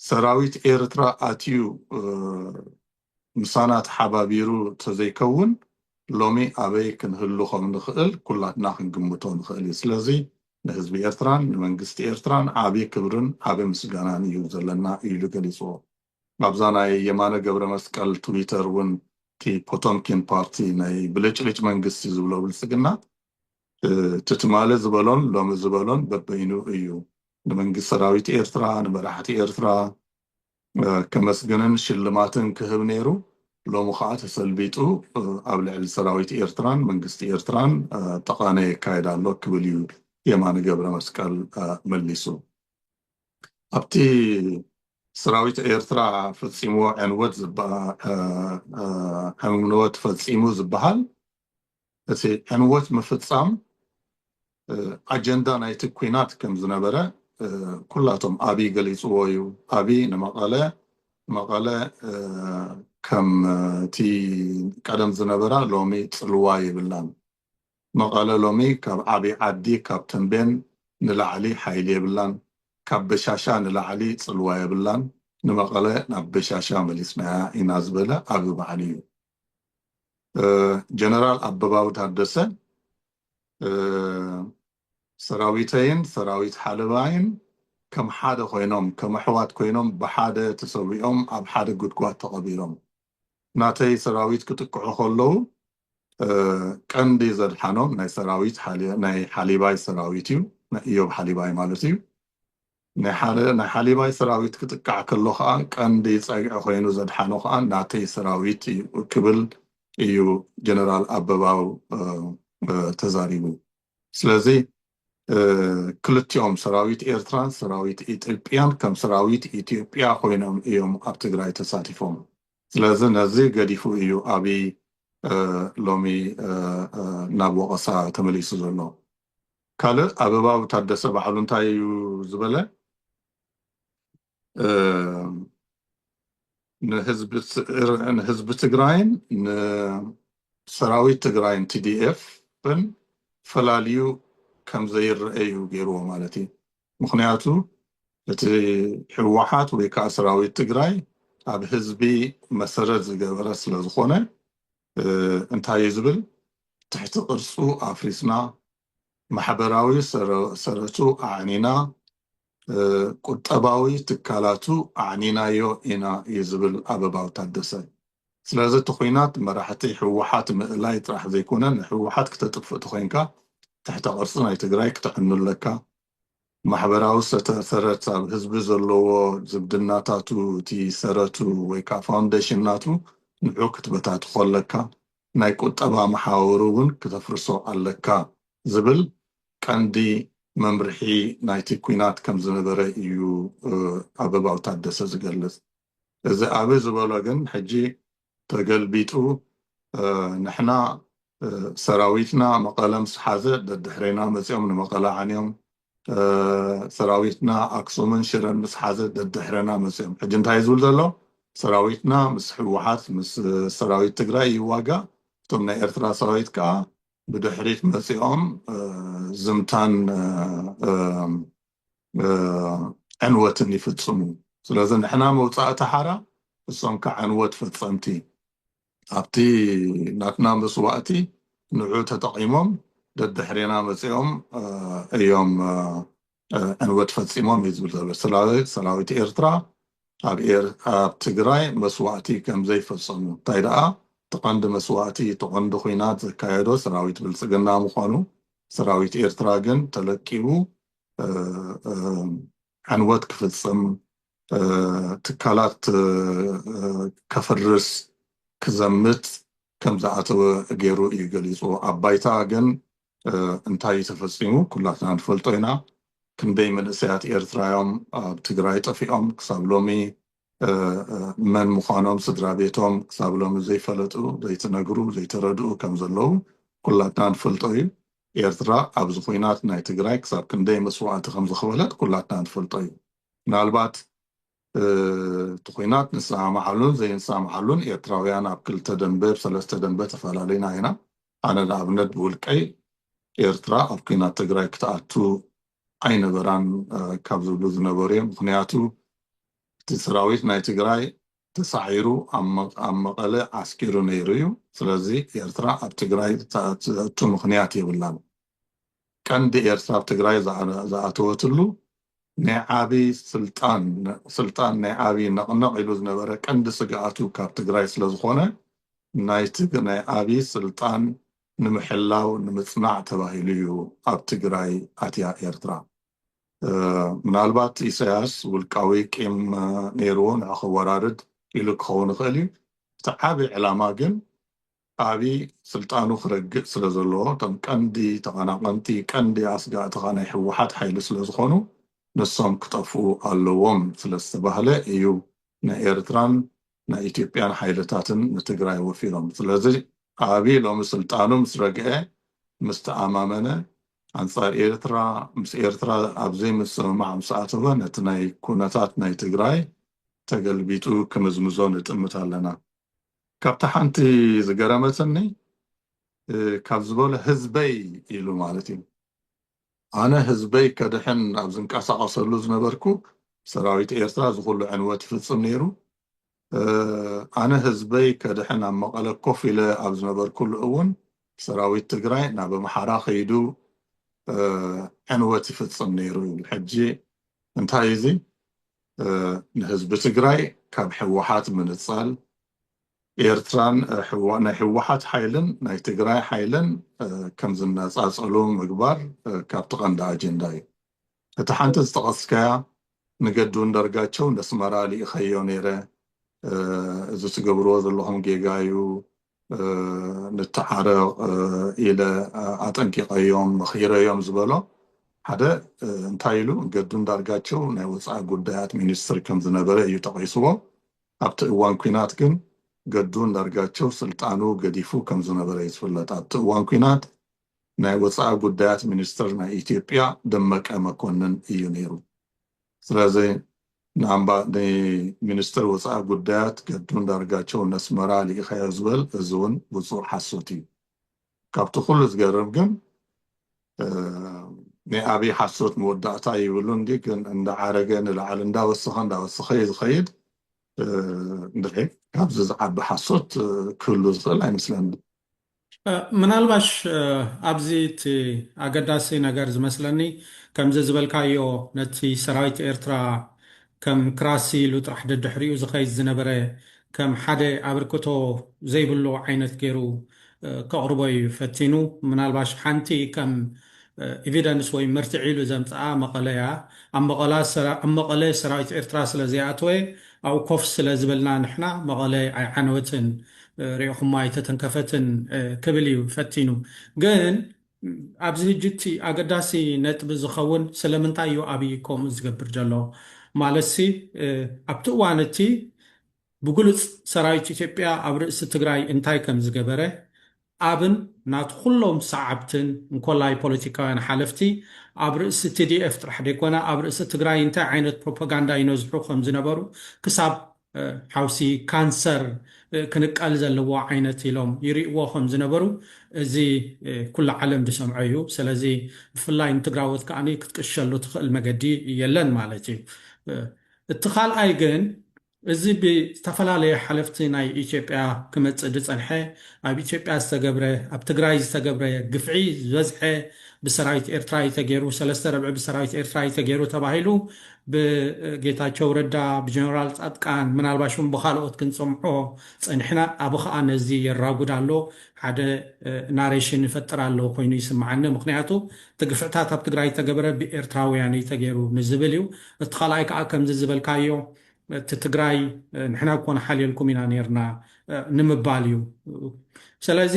ሰራዊት ኤርትራ ኣትዩ ምሳና ተሓባቢሩ ተዘይከውን ሎሚ ኣበይ ክንህሉ ከም ንኽእል ኩላትና ክንግምቶ ንኽእል እዩ ስለዚ ንህዝቢ ኤርትራን ንመንግስቲ ኤርትራን ዓብዪ ክብርን ዓብዪ ምስጋናን እዩ ዘለና ኢሉ ገሊፅዎ ኣብዛ ናይ የማነ ገብረ መስቀል ትዊተር እውን እቲ ፖቶምኪን ፓርቲ ናይ ብልጭልጭ መንግስቲ ዝብሎ ብልፅግና ትትማለ ዝበሎን ሎሚ ዝበሎን በበይኑ እዩ ንመንግስቲ ሰራዊት ኤርትራ ንመራሕቲ ኤርትራ ከመስግንን ሽልማትን ክህብ ነይሩ ሎሚ ከዓ ተሰልቢጡ ኣብ ልዕሊ ሰራዊት ኤርትራን መንግስቲ ኤርትራን ተቃነ የካየድ ኣሎ ክብል እዩ የማነ ገብረ መስቀል መሊሱ ኣብቲ ሰራዊት ኤርትራ ፈፂሙ ዕንወት ፈፂሙ ዝበሃል እቲ ዕንወት ምፍፃም ኣጀንዳ ናይቲ ኩናት ከም ዝነበረ ኩላቶም ኣብይ ገሊፅዎ እዩ። ኣብይ ንመቐለ ከም እቲ ቀደም ዝነበራ ሎሚ ፅልዋ ይብላን። መቐለ ሎሚ ካብ ዓብይ ዓዲ ካብ ተንቤን ንላዕሊ ሓይሊ የብላን፣ ካብ በሻሻ ንላዕሊ ፅልዋ የብላን፣ ንመቐለ ናብ በሻሻ መሊስናያ ኢና ዝበለ ኣብ በዓል እዩ። ጀነራል ኣበባው ታደሰ ሰራዊተይን ሰራዊት ሓለባይን ከም ሓደ ኮይኖም ከም ኣሕዋት ኮይኖም ብሓደ ተሰዊኦም ኣብ ሓደ ጉድጓድ ተቐቢሮም ናተይ ሰራዊት ክጥቅዑ ከለዉ ቀንዲ ዘድሓኖም ናይ ሓሊባይ ሰራዊት እዩ። ናይ ኢዮብ ሓሊባይ ማለት እዩ። ናይ ሓሊባይ ሰራዊት ክጥቃዕ ከሎ ከዓ ቀንዲ ፀግዒ ኮይኑ ዘድሓኖ ከዓ ናተይ ሰራዊት ክብል እዩ ጀነራል ኣበባው ተዛሪቡ። ስለዚ ክልቲኦም ሰራዊት ኤርትራን ሰራዊት ኢትዮጵያን ከም ሰራዊት ኢትዮጵያ ኮይኖም እዮም ኣብ ትግራይ ተሳቲፎም። ስለዚ ነዚ ገዲፉ እዩ ኣብይ ሎሚ ናብ ወቀሳ ተመሊሱ ዘሎ። ካልእ ኣበባው ታደሰ ባዕሉ እንታይ እዩ ዝበለ ንህዝቢ ትግራይን ንሰራዊት ትግራይን TDF-ን ፈላልዩ ከም ዘይረአዩ ገይርዎ ማለት እዩ። ምክንያቱ እቲ ሕወሓት ወይ ከዓ ሰራዊት ትግራይ ኣብ ህዝቢ መሰረት ዝገበረ ስለ ዝኾነ እንታይ ዝብል ትሕቲ ቅርፁ ኣፍሪስና ማሕበራዊ ሰረቱ ኣዕኒና ቁጠባዊ ትካላቱ ኣዕኒናዮ ኢና ይዝብል ኣበባው ታደሰ። ስለዚ እቲ ኩናት መራሕቲ ሕወሓት ምእላይ ጥራሕ ዘይኮነን ሕወሓት ክተጥፍእ ተኮይንካ ትሕቲ ቅርፂ ናይ ትግራይ ክትዕኑለካ ማሕበራዊ ሰረት ኣብ ህዝቢ ዘለዎ ዝብድናታቱ እቲ ሰረቱ ወይ ከዓ ፋውንዴሽናቱ ንዑ ክትበታት ከለካ ናይ ቁጠባ መሓወሩ እውን ክተፍርሶ ኣለካ ዝብል ቀንዲ መምርሒ ናይቲ ኩናት ከም ዝነበረ እዩ ኣበባው ታደሰ ዝገልጽ። እዚ ኣበይ ዝበሎ ግን ሕጂ ተገልቢጡ ንሕና ሰራዊትና መቐለ ምስ ሓዘ ደድሕሬና መፅኦም ንመቐለ ዓንዮም ሰራዊትና ኣክሱምን ሽረን ምስ ሓዘ ደድሕሬና መፅኦም ሕጂ እንታይ ዝብል ዘሎ ሰራዊትና ምስ ሕወሓት ምስ ሰራዊት ትግራይ ይዋጋ እቶም ናይ ኤርትራ ሰራዊት ከዓ ብድሕሪት መፅኦም ዝምታን ዕንወትን ይፍፅሙ። ስለዚ ንሕና መውፃእቲ ሓራ እሶም ከዓ ዕንወት ፈፀምቲ ኣብቲ ናትና መስዋእቲ ንዑ ተጠቂሞም ደድሕሬና መፅኦም እዮም ዕንወት ፈፂሞም እዩ ዝብል ዘሎ። ሰራዊት ኤርትራ ኣብ ትግራይ መስዋእቲ ከም ዘይፈፀሙ እንታይ ደኣ ተቐንዲ መስዋእቲ ተቐንዲ ኩናት ዘካየዶ ሰራዊት ብልፅግና ምዃኑ ሰራዊት ኤርትራ ግን ተለቂቡ ዕንወት ክፍፅም ትካላት ከፍርስ ክዘምት ከም ዝኣተወ ገይሩ እዩ ገሊፁ። ኣብ ባይታ ግን እንታይ ተፈፂሙ ኩላትና ንፈልጦ ኢና። ክንደይ መንእሰያት ኤርትራዮም ኣብ ትግራይ ጠፊኦም ክሳብ ሎሚ መን ምዃኖም ስድራ ቤቶም ክሳብ ሎሚ ዘይፈለጡ ዘይትነግሩ ዘይተረድኡ ከም ዘለው ኩላትና ንፈልጦ እዩ። ኤርትራ ኣብዚ ኩናት ናይ ትግራይ ክሳብ ክንደይ መስዋእቲ ከም ዝኸበለት ኩላትና ንፈልጦ እዩ። ምናልባት እቲ ኩናት ንሰማዓሉን ዘይንሰማዓሉን ኤርትራውያን ኣብ 2 ደንበ 3 ደንበ ተፈላለዩና ኢና። ኣነ ንኣብነት ብውልቀይ ኤርትራ ኣብ ኩናት ትግራይ ክትኣቱ ኣይነበራን ካብ ዝብሉ ዝነበሩ እዮም። ምክንያቱ እቲ ሰራዊት ናይ ትግራይ ተሳዒሩ ኣብ መቐለ ዓስኪሩ ነይሩ እዩ። ስለዚ ኤርትራ ኣብ ትግራይ ተኣቱ ምክንያት የብላን። ቀንዲ ኤርትራ ኣብ ትግራይ ዝኣተወትሉ ናይ ዓብይ ስልጣን ናይ ዓብይ ነቕነቕ ኢሉ ዝነበረ ቀንዲ ስግኣቱ ካብ ትግራይ ስለዝኾነ ናይ ዓብይ ስልጣን ንምሕላው ንምፅናዕ ተባሂሉ እዩ ኣብ ትግራይ ኣትያ ኤርትራ። ምናልባት ኢሳያስ ውልቃዊ ቂም ነይርዎ ንዕኸ ወራርድ ኢሉ ክኸውን ይኽእል እዩ። እቲ ዓብይ ዕላማ ግን ዓብዪ ስልጣኑ ክረግእ ስለ ዘለዎ እቶም ቀንዲ ተቐናቐንቲ ቀንዲ ኣስጋእትኻ ናይ ሕወሓት ሓይሊ ስለ ዝኾኑ ንሶም ክጠፍኡ ኣለዎም ስለ ዝተባህለ እዩ ናይ ኤርትራን ናይ ኢትዮጵያን ሓይልታትን ንትግራይ ወፊሮም። ስለዚ ዓብዪ ሎሚ ስልጣኑ ምስ ረግአ ምስ ተኣማመነ ኣንጻር ኤርትራ ምስ ኤርትራ ኣብዘይ ምስምማዕ ምስ ኣተወ ነቲ ናይ ኩነታት ናይ ትግራይ ተገልቢጡ ክምዝምዞ ንጥምት ኣለና። ካብቲ ሓንቲ ዝገረመትኒ ካብ ዝበሎ ህዝበይ ኢሉ ማለት እዩ። ኣነ ህዝበይ ከድሕን ኣብ ዝንቀሳቐሰሉ ዝነበርኩ ሰራዊት ኤርትራ ዝኩሉ ዕንወት ይፍፅም ነይሩ። ኣነ ህዝበይ ከድሕን ኣብ መቐለ ኮፍ ኢለ ኣብ ዝነበርኩሉ እውን ሰራዊት ትግራይ ናብ ኣምሓራ ከይዱ ዕንወት ይፍፅም ነይሩ እዩ። ሕጂ እንታይ እዚ ንህዝቢ ትግራይ ካብ ሕወሓት ምንፃል ኤርትራን ናይ ሕወሓት ሓይልን ናይ ትግራይ ሓይልን ከም ዝነፃፀሉ ምግባር ካብቲ ቀንዲ ኣጀንዳ እዩ። እቲ ሓንቲ ዝጠቐስካያ ንገዱ እንዳርጋቸው ንኣስመራ ልኢኸዮ ነይረ እዚ ትገብርዎ ዘለኹም ጌጋ እዩ ንተዓረቕ ኢለ ኣጠንቂቐዮም መኺረዮም ዝበሎ ሓደ እንታይ ኢሉ ገዱ እንዳርጋቸው ናይ ወፃኢ ጉዳያት ሚኒስትር ከም ዝነበረ እዩ ጠቒስዎ። ኣብቲ እዋን ኩናት ግን ገዱ እንዳርጋቸው ስልጣኑ ገዲፉ ከም ዝነበረ ይትፍለጥ። ኣብቲ እዋን ኩናት ናይ ወፃኢ ጉዳያት ሚኒስትር ናይ ኢትዮጵያ ደመቀ መኮንን እዩ ነይሩ። ስለዚ ሚኒስትር ወፃኢ ጉዳያት ገዱ እንዳርጋቸው ነስመራ ልኢኸዮ ዝብል እዚ እውን ብፁዕ ሓሶት እዩ። ካብቲ ኩሉ ዝገርም ግን ናይ ዓብዪ ሓሶት መወዳእታ ይብሉ እንዲ ግን እንዳዓረገ ንላዕሊ እንዳወሰኸ ዝኸይድ እንድሕር ካብዚ ዝዓቢ ሓሶት ክህሉ ዝኽእል ኣይመስለኒ። ምናልባሽ ኣብዚ እቲ ኣገዳሲ ነገር ዝመስለኒ ከምዚ ዝበልካዮ ነቲ ሰራዊት ኤርትራ ከም ክራሲ ኢሉ ጥራሕ ደድሕሪኡ ዝኸይድ ዝነበረ ከም ሓደ ኣበርክቶ ዘይብሉ ዓይነት ገይሩ ከቕርቦ እዩ ፈቲኑ። ምናልባሽ ሓንቲ ከም ኤቪደንስ ወይ መርትዒ ኢሉ ዘምፅኣ መቐለ እያ። ኣብ መቐለ ሰራዊት ኤርትራ ስለ ዘይኣተወ ኣብኡ ኮፍ ስለ ዝበልና ንሕና መቐለ ኣይዓነወትን ሪኢኹማ ኣይተተንከፈትን ክብል እዩ ፈቲኑ። ግን ኣብዚ ሕጂ እቲ ኣገዳሲ ነጥቢ ዝኸውን ስለምንታይ እዩ ኣብይ ከምኡ ዝገብር ዘሎ ማለትሲ ኣብቲ እዋን እቲ ብግሉፅ ሰራዊት ኢትዮጵያ ኣብ ርእሲ ትግራይ እንታይ ከም ዝገበረ ኣብን ናቱ ኩሎም ሰዓብትን እንኮላይ ፖለቲካውያን ሓለፍቲ ኣብ ርእሲ TDF ጥራሕ ደይኮነ ኣብ ርእሲ ትግራይ እንታይ ዓይነት ፕሮፓጋንዳ ይነዝሑ ከም ዝነበሩ ክሳብ ሓውሲ ካንሰር ክንቀል ዘለዎ ዓይነት ኢሎም ይርእዎ ከም ዝነበሩ እዚ ኩሉ ዓለም ዝሰምዖ እዩ። ስለዚ ብፍላይ ንትግራወት ከዓኒ ክትቅሸሉ ትኽእል መገዲ የለን ማለት እዩ። እቲ ካልኣይ ግን እዚ ብዝተፈላለየ ሓለፍቲ ናይ ኢትዮጵያ ክመፅእ ዝፀንሐ ኣብ ኢትዮጵያ ዝተገብረ ኣብ ትግራይ ዝተገብረ ግፍዒ ዝበዝሐ ብሰራዊት ኤርትራ ተገይሩ 3/4 ብሰራዊት ኤርትራ ተገይሩ ተባሂሉ ብጌታቸው ረዳ ብጀነራል ጻድቃን ምናልባሽ ብካልኦት ክንሰምዖ ፀኒሕና ኣብ ከዓ ነዚ የራጉድ ኣሎ ሓደ ናሬሽን ይፈጥር ኣሎ ኮይኑ ይስምዓኒ። ምክንያቱ እቲ ግፍዕታት ኣብ ትግራይ ተገበረ ብኤርትራውያን ተገይሩ ንዝብል እዩ። እቲ ካልኣይ ከዓ ከምዚ ዝበልካዮ እቲ ትግራይ ንሕና ኮነ ሓልየልኩም ኢና ነርና ንምባል እዩ። ስለዚ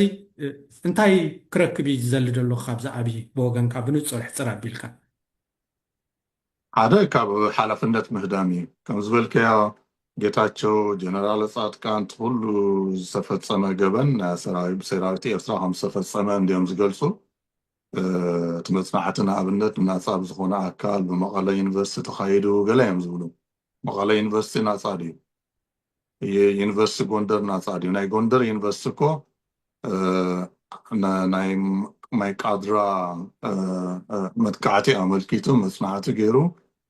እንታይ ክረክብ እዩ ዝዘሊ ዘሎ ካብዚ ዓብዪ ብወገንካ ብንፁር ሕፅር ኣቢልካ? ሓደ ካብ ሓላፍነት ምህዳም እዩ ከም ዝበልከዮ ጌታቸው ጀነራል ጻድቃን ኩሉ ዝተፈፀመ ገበን ሰራዊት ኤርትራ ከም ዝተፈፀመ እንዲኦም ዝገልፁ እቲ መፅናዕቲ ንኣብነት ናፃ ብዝኾነ ኣካል ብመቐለ ዩኒቨርሲቲ ተኻይዱ ገለ እዮም ዝብሉ። መቐለ ዩኒቨርሲቲ ናፃ ድዩ? ዩኒቨርሲቲ ጎንደር ናፃ ድዩ? ናይ ጎንደር ዩኒቨርሲቲ እኮ ናይ ማይ ቃድራ መጥቃዕቲ ኣመልኪቱ መፅናዕቲ ገይሩ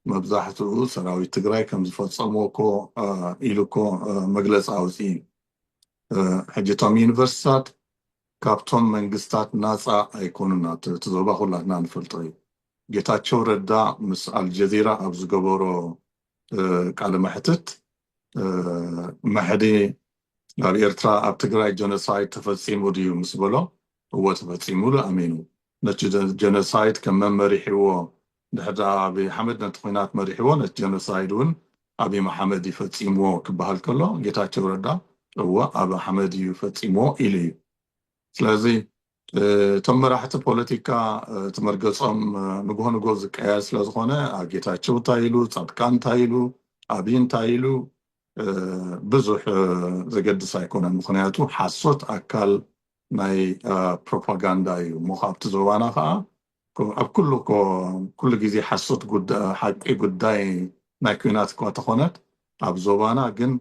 መብዛሕትኡ ሰራዊት ትግራይ ከም ዝፈፀምዎ እኮ ኢሉ እኮ መግለፂ ኣውፅኡ እዩ። ሕጂ እቶም ዩኒቨርሲታት ካብቶም መንግስታት ናፃ ኣይኮኑና እቲ ዞባ ኩላትና ንፈልጦ እዩ። ጌታቸው ረዳ ምስ ኣልጀዚራ ኣብ ዝገበሮ ቃለ መሕትት መሕዲ ኣብ ኤርትራ ኣብ ትግራይ ጀኖሳይድ ተፈፂሙ ድዩ ምስ በሎ እዎ ተፈፂሙ ኣሚኑ ነቲ ጀኖሳይድ ከም መመሪሕዎ ድሕሪ ኣብዪ ኣሕመድ ነቲ ኩናት መሪሕዎ ነቲ ጀኖሳይድ እውን ኣብዪ ኣሕመድ ይፈፂምዎ ክበሃል ከሎ ጌታቸው ረዳ እዎ ኣብ ኣሕመድ እዩ ፈፂምዎ ኢሉ እዩ። ስለዚህ እቶም መራሕቲ ፖለቲካ ትመርገጾም ንግሆ ንግሆ ዝቀያየር ስለዝኾነ ጌታቸው እንታይ ኢሉ ጻድቃን እንታይ ኢሉ ኣብይ እንታይ ኢሉ ብዙሕ ዘገድስ ኣይኮነን ምክንያቱ ሓሶት ኣካል ናይ ፕሮፓጋንዳ እዩ እሞ ካብቲ ዞባና ከዓ ኣብ ኩሉ ግዜ ሓሶት ሓቂ ጉዳይ ናይ ኩናት እኳ ተኾነት ኣብ ዞባና ግን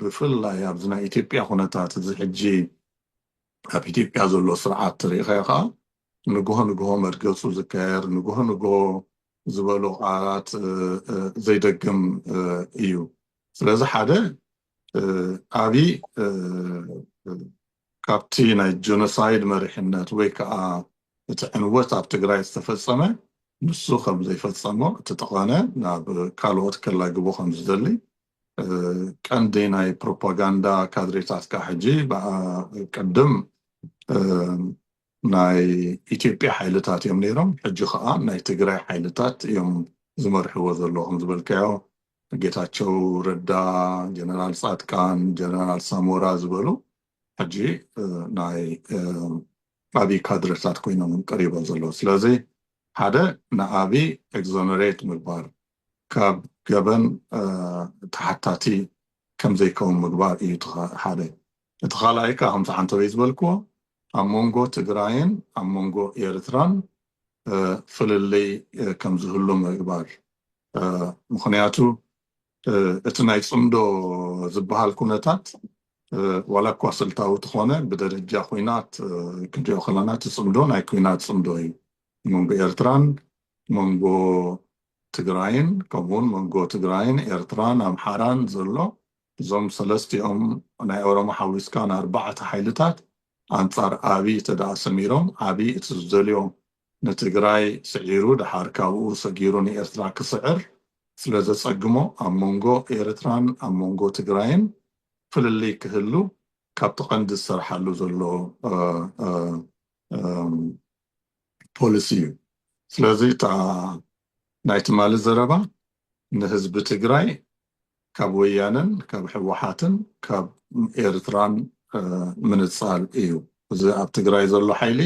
ብፍላይ ኣብዚ ናይ ኢትዮጵያ ኩነታት እዚ ሕጂ ኣብ ኢትዮጵያ ዘሎ ስርዓት ትሪኢኻ ከዓ ንግሆ ንግሆ መርገፁ ዝካየር ንግሆ ንግሆ ዝበሉ ቃላት ዘይደግም እዩ ስለዚ ሓደ ኣብይ ካብቲ ናይ ጆኖሳይድ መሪሕነት ወይ ከዓ እቲ ዕንወት ኣብ ትግራይ ዝተፈፀመ ንሱ ከም ዘይፈፀሞ እቲ ተቐነ ናብ ካልኦት ከላግቦ ከም ዝደሊ ቀንዲ ናይ ፕሮፓጋንዳ ካድሬታት ከዓ ሕጂ ቅድም ናይ ኢትዮጵያ ሓይልታት እዮም ነይሮም ሕጂ ከዓ ናይ ትግራይ ሓይልታት እዮም ዝመርሕዎ ዘለኹም ዝብልካዮ ጌታቸው ረዳ ጀነራል ጻድቃን ጀነራል ሳሞራ ዝበሉ ሕጂ ናይ ኣብይ ካድሬታት ኮይኖም ቀሪቦም ዘለዉ ስለዚ ሓደ ንኣብይ ኤግዞነሬት ምግባር ካብ ገበን ተሓታቲ ከም ዘይከውን ምግባር እዩ ሓደ እቲ ካልኣይ ከዓ ከምቲ ሓንቲ ወይ ዝበልክዎ ኣብ መንጎ ትግራይን ኣብ መንጎ ኤርትራን ፍልልይ ከም ዝህሉ ምግባር ምክንያቱ እቲ ናይ ፅምዶ ዝበሃል ኩነታት ዋላ እኳ ስልታዊ ትኾነ ብደረጃ ኩናት ክንሪኦ ከለና እቲ ፅምዶ ናይ ኩናት ፅምዶ እዩ መንጎ ኤርትራን መንጎ ትግራይን ከምኡውን መንጎ ትግራይን ኤርትራን ኣምሓራን ዘሎ እዞም ሰለስቲኦም ናይ ኦሮሞ ሓዊስካ ንኣርባዕተ ሓይልታት ኣንጻር ኣብይ ተዳኣ ሰሚሮም ኣብይ እቲ ዝደልዮ ንትግራይ ስዒሩ ድሓር ካብኡ ሰጊሩ ንኤርትራ ክስዕር ስለ ዘፀግሞ ኣብ መንጎ ኤርትራን ኣብ መንጎ ትግራይን ፍልልይ ክህሉ ካብቲ ቀንዲ ዝሰርሓሉ ዘሎ ፖሊሲ እዩ ስለዚ ናይ ትማሊ ዘረባ ንህዝቢ ትግራይ ካብ ወያነን ካብ ሕወሓትን ካብ ኤርትራን ምንፃል እዩ እዚ ኣብ ትግራይ ዘሎ ሓይሊ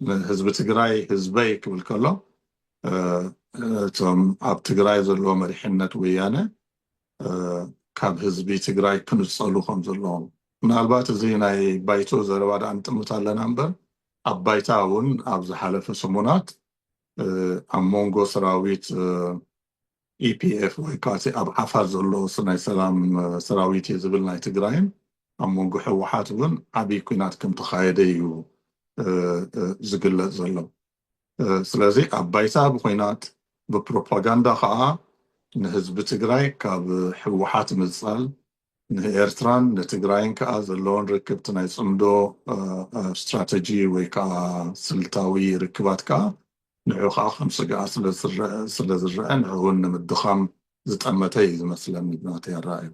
ንህዝቢ ትግራይ ህዝበይ ክብል ከሎ እቶም ኣብ ትግራይ ዘሎ መሪሕነት ወያነ ካብ ህዝቢ ትግራይ ክንፀሉ ከም ዘለዎም ምናልባት እዚ ናይ ባይቶ ዘረባ ዳ ንጥምት ኣለና እምበር ኣብ ባይታ እውን ኣብ ዝሓለፈ ሰሙናት ኣብ መንጎ ሰራዊት ኢፒኤፍ ወይ ከዓ ኣብ ዓፋር ዘሎ ናይ ሰላም ሰራዊት ዝብል ናይ ትግራይን ኣብ መንጎ ሕወሓት እውን ዓብይ ኩናት ከም ተኻየደ እዩ ዝግለጽ ዘሎ ስለዚ ኣብ ባይታ ብኩናት ብፕሮፓጋንዳ ከዓ ንህዝቢ ትግራይ ካብ ሕወሓት ምፅፃል ንኤርትራን ንትግራይን ከዓ ዘለዎን ርክብቲ ናይ ፅምዶ ስትራቴጂ ወይ ከዓ ስልታዊ ርክባት ከዓ ንዑ ከዓ ከም ስጋኣ ስለ ዝረአ ንዕውን ንምድኻም ዝጠመተ እዩ ዝመስለኒ ናተይ ኣረኣዩ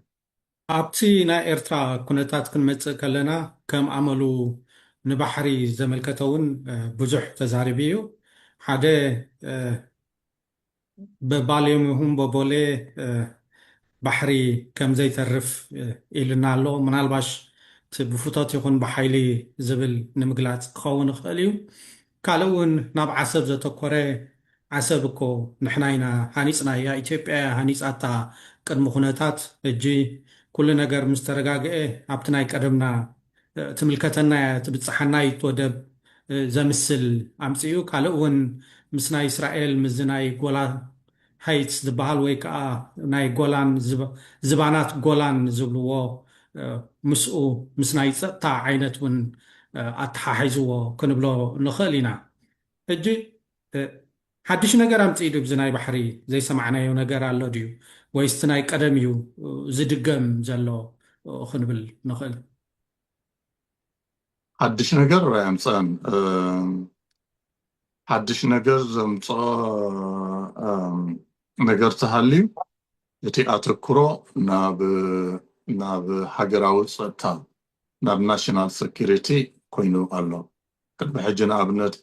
ኣብቲ ናይ ኤርትራ ኩነታት ክንመፅእ ከለና ከም ኣመሉ ንባሕሪ ዘመልከተ እውን ብዙሕ ተዛሪቡ እዩ ሓደ በባልዮም ይኹን በቦሌ ባሕሪ ከም ዘይተርፍ ኢልና ኣሎ ምናልባሽ ብፍቶት ይኹን ብሓይሊ ዝብል ንምግላፅ ክኸውን ይኽእል እዩ ካልእ እውን ናብ ዓሰብ ዘተኮረ ዓሰብ እኮ ንሕና ኢና ሃኒፅናያ ኢትዮጵያ ሃኒፃታ ቅድሚ ኩነታት እጂ ኩሉ ነገር ምስ ተረጋግአ ኣብቲ ናይ ቀደምና ትምልከተና ትብፅሓና ይትወደብ ዘምስል ኣምፅኡ ካልእ እውን ምስ ናይ እስራኤል ምስ ናይ ጎላ ሃይትስ ዝበሃል ወይ ከዓ ናይ ጎላን ዝባናት ጎላን ዝብልዎ ምስኡ ምስ ናይ ፀጥታ ዓይነት እውን ኣተሓሒዝዎ ክንብሎ ንኽእል ኢና ሕጂ ሓድሽ ነገር ኣምፅኡ ድዩ ብዚ ናይ ባሕሪ ዘይሰማዕናዮ ነገር ኣሎ ድዩ ወይስ ናይ ቀደም እዩ ዝድገም ዘሎ ክንብል ንኽእል ሓድሽ ነገር ኣምፅአን ሓድሽ ነገር ዘምፅኦ ነገር ተሃልዩ እቲ ኣተኩሮ ናብ ሃገራዊ ፀጥታ ናብ ናሽናል ሴኪሪቲ ኮይኑ ኣሎ ቅድሚ ሕጂ ንኣብነት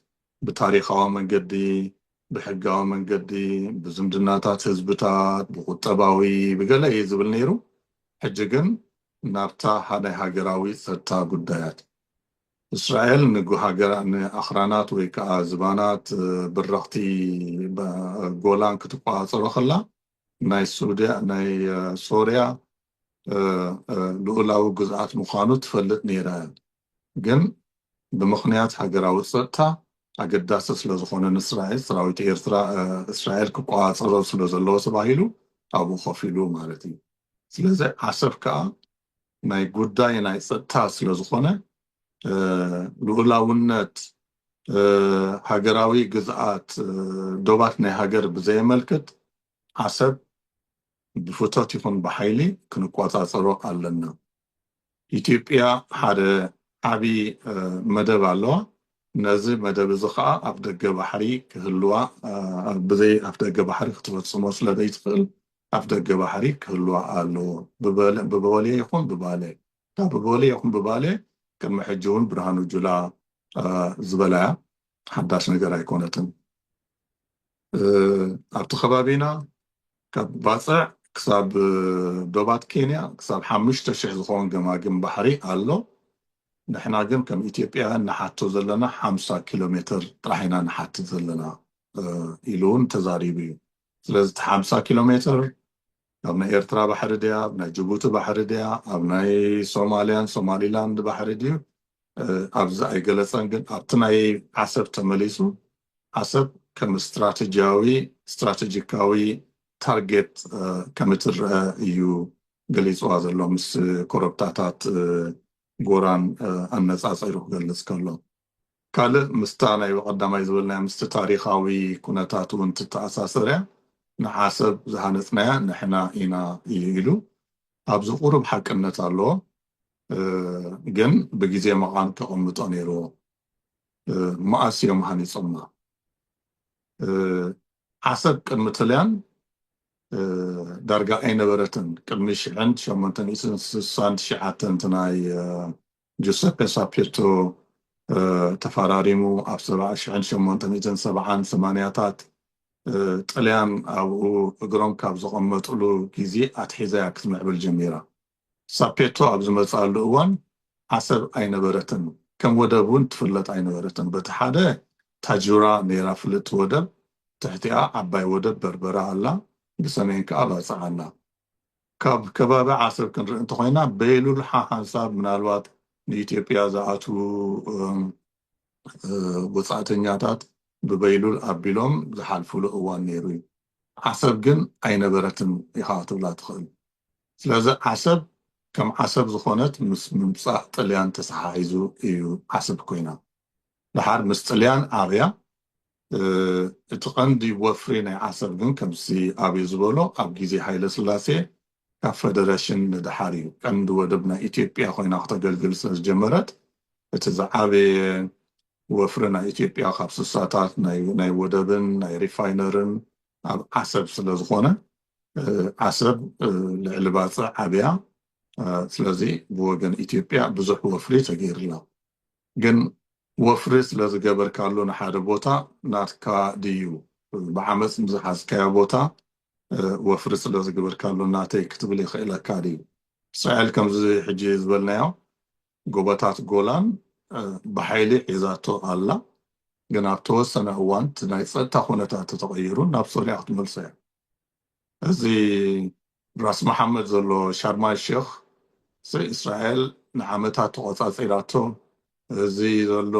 ብታሪኻዊ መንገዲ ብሕጋዊ መንገዲ ብዝምድናታት ህዝብታት ብቁጠባዊ ብገለ እዩ ዝብል ነይሩ ሕጂ ግን ናብታ ናይ ሃገራዊ ፀጥታ ጉዳያት እስራኤል ንኣኽራናት ወይ ከዓ ዝባናት ብረኽቲ ጎላን ክትቋፀሮ ከላ ናይ ሶርያ ልኡላዊ ግዝኣት ምዃኑ ትፈልጥ ነይራ ግን ብምኽንያት ሃገራዊ ፀጥታ ኣገዳሲ ስለ ዝኾነ ንእስራኤል ሰራዊት ኤርትራ እስራኤል ክቋፀሮ ስለ ዘለዎ ተባሂሉ ኣብኡ ኮፍ ኢሉ ማለት እዩ ስለዚ ዓሰብ ከዓ ናይ ጉዳይ ናይ ፀጥታ ስለ ዝኾነ ልኡላውነት ሃገራዊ ግዝኣት ዶባት ናይ ሃገር ብዘየመልክት ዓሰብ ብፍቶት ይኹን ብሓይሊ ክንቋፃፀሮ ኣለና ኢትዮጵያ ሓደ ዓብይ መደብ ኣለዋ ነዚ መደብ እዚ ከዓ ኣብ ደገ ባሕሪ ክህልዋ ብዘይ ኣብ ደገ ባሕሪ ክትፈፅሞ ስለ ዘይትኽእል ኣብ ደገ ባሕሪ ክህልዋ ኣለዎ ብበወልየ ይኹን ብባልየ ካብ ብበወልየ ይኹን ብባልየ ቅድሚ ሕጂ እውን ብርሃኑ ጁላ ዝበላያ ሓዳሽ ነገር ኣይኮነትን ኣብቲ ከባቢና ካብ ባፅዕ ክሳብ ዶባት ኬንያ ክሳብ 5,000 ዝኾን ገማግም ባሕሪ ኣሎ ንሕና ግን ከም ኢትዮጵያ ንሓቶ ዘለና 50 ኪሎ ሜትር ጥራሕና ንሓትት ዘለና ኢሉ እውን ተዛሪቡ እዩ ስለዚ 50 ኪሎ ሜትር ኣብ ናይ ኤርትራ ባሕሪ ድያ ኣብ ናይ ጅቡቲ ባሕሪ ድያ ኣብ ናይ ሶማልያን ሶማሊላንድ ባሕሪ ድዩ ኣብዚ ኣይገለፀን ግን ኣብቲ ናይ ዓሰብ ተመሊሱ ዓሰብ ከም ስትራቴጂካዊ ታርጌት ከም እትርአ እዩ ገሊፅዋ ዘሎ ምስ ኮረብታታት ጎራን ኣነፃፂሩ ክገልፅ ከሎ ካልእ ምስታ ናይ ቀዳማይ ዝበልናያ ምስቲ ታሪኻዊ ኩነታት እውን ትተኣሳሰር ንዓሰብ ዝሃነፅናያ ንሕና ኢና ኢሉ ኣብዚ ቁሩብ ሓቅነት ኣለዎ ግን ብግዜ መቃን ተቐምጦ ነይርዎ መኣስ እዮም ሃኒፆምና ዓሰብ ቅድሚ ትልያን ዳርጋ ኣይነበረትን ቅድሚ 1869 ናይ ጆሴፔ ሳፒርቶ ተፈራሪሙ ኣብ 1870ታት ጥልያን ኣብኡ እግሮም ካብ ዘቐመጥሉ ግዜ ኣትሒዛያ ክትምዕብል ጀሚራ ሳፔቶ ኣብ ዝመፃሉ እዋን ዓሰብ ኣይነበረትን ከም ወደብ እውን ትፍለጥ ኣይነበረትን በቲ ሓደ ታጁራ ነይራ ፍልጥ ወደብ ትሕቲኣ ዓባይ ወደብ በርበራ ኣላ ብሰሜን ከዓ ባፅዕ ኣላ ካብ ከባቢ ዓሰብ ክንርኢ እንተኮይና በይሉል ሓንሳብ ምናልባት ንኢትዮጵያ ዝኣትዉ ወፃእተኛታት ብበይሉል ኣቢሎም ዝሓልፍሉ እዋን ነይሩ እዩ ዓሰብ ግን ኣይነበረትን ኢኻ ክትብላ ትኽእል ስለዚ ዓሰብ ከም ዓሰብ ዝኾነት ምስ ምምፃእ ጥልያን ተሰሓሒዙ እዩ ዓሰብ ኮይና ድሓር ምስ ጥልያን ዓብያ እቲ ቀንዲ ወፍሪ ናይ ዓሰብ ግን ከምዚ ኣብዩ ዝበሎ ኣብ ግዜ ሃይለ ስላሴ ካብ ፌደሬሽን ንድሓር እዩ ቀንዲ ወደብ ናይ ኢትዮጵያ ኮይና ክተገልግል ስለ ዝጀመረት እቲ ዝዓበየ ወፍሪ ናይ ኢትዮጵያ ካብ ስሳታት ናይ ወደብን ናይ ሪፋይነርን ኣብ ዓሰብ ስለ ዝኾነ ዓሰብ ልዕሊ ባፅዕ ዓብያ ስለዚ ብወገን ኢትዮጵያ ብዙሕ ወፍሪ ተገይርላ ግን ወፍሪ ስለ ዝገበርካሉ ንሓደ ቦታ ናትካ ድዩ ብዓመፅ ምዝሓዝካዮ ቦታ ወፍሪ ስለ ዝገበርካሉ ናተይ ክትብል ይኽእለካ ድዩ እስራኤል ከምዚ ሕጂ ዝበልናዮ ጎቦታት ጎላን ብሓይሊ ሒዛቶ ኣላ ግን ኣብ ተወሰነ እዋን ናይ ፀጥታ ኩነታት ተተቐይሩ ናብ ሶርያ ክትመልሶ እያ እዚ ራስ መሓመድ ዘሎ ሻርማይ ሼክ እስራኤል ንዓመታት ተቆፃፂራቶ እዚ ዘሎ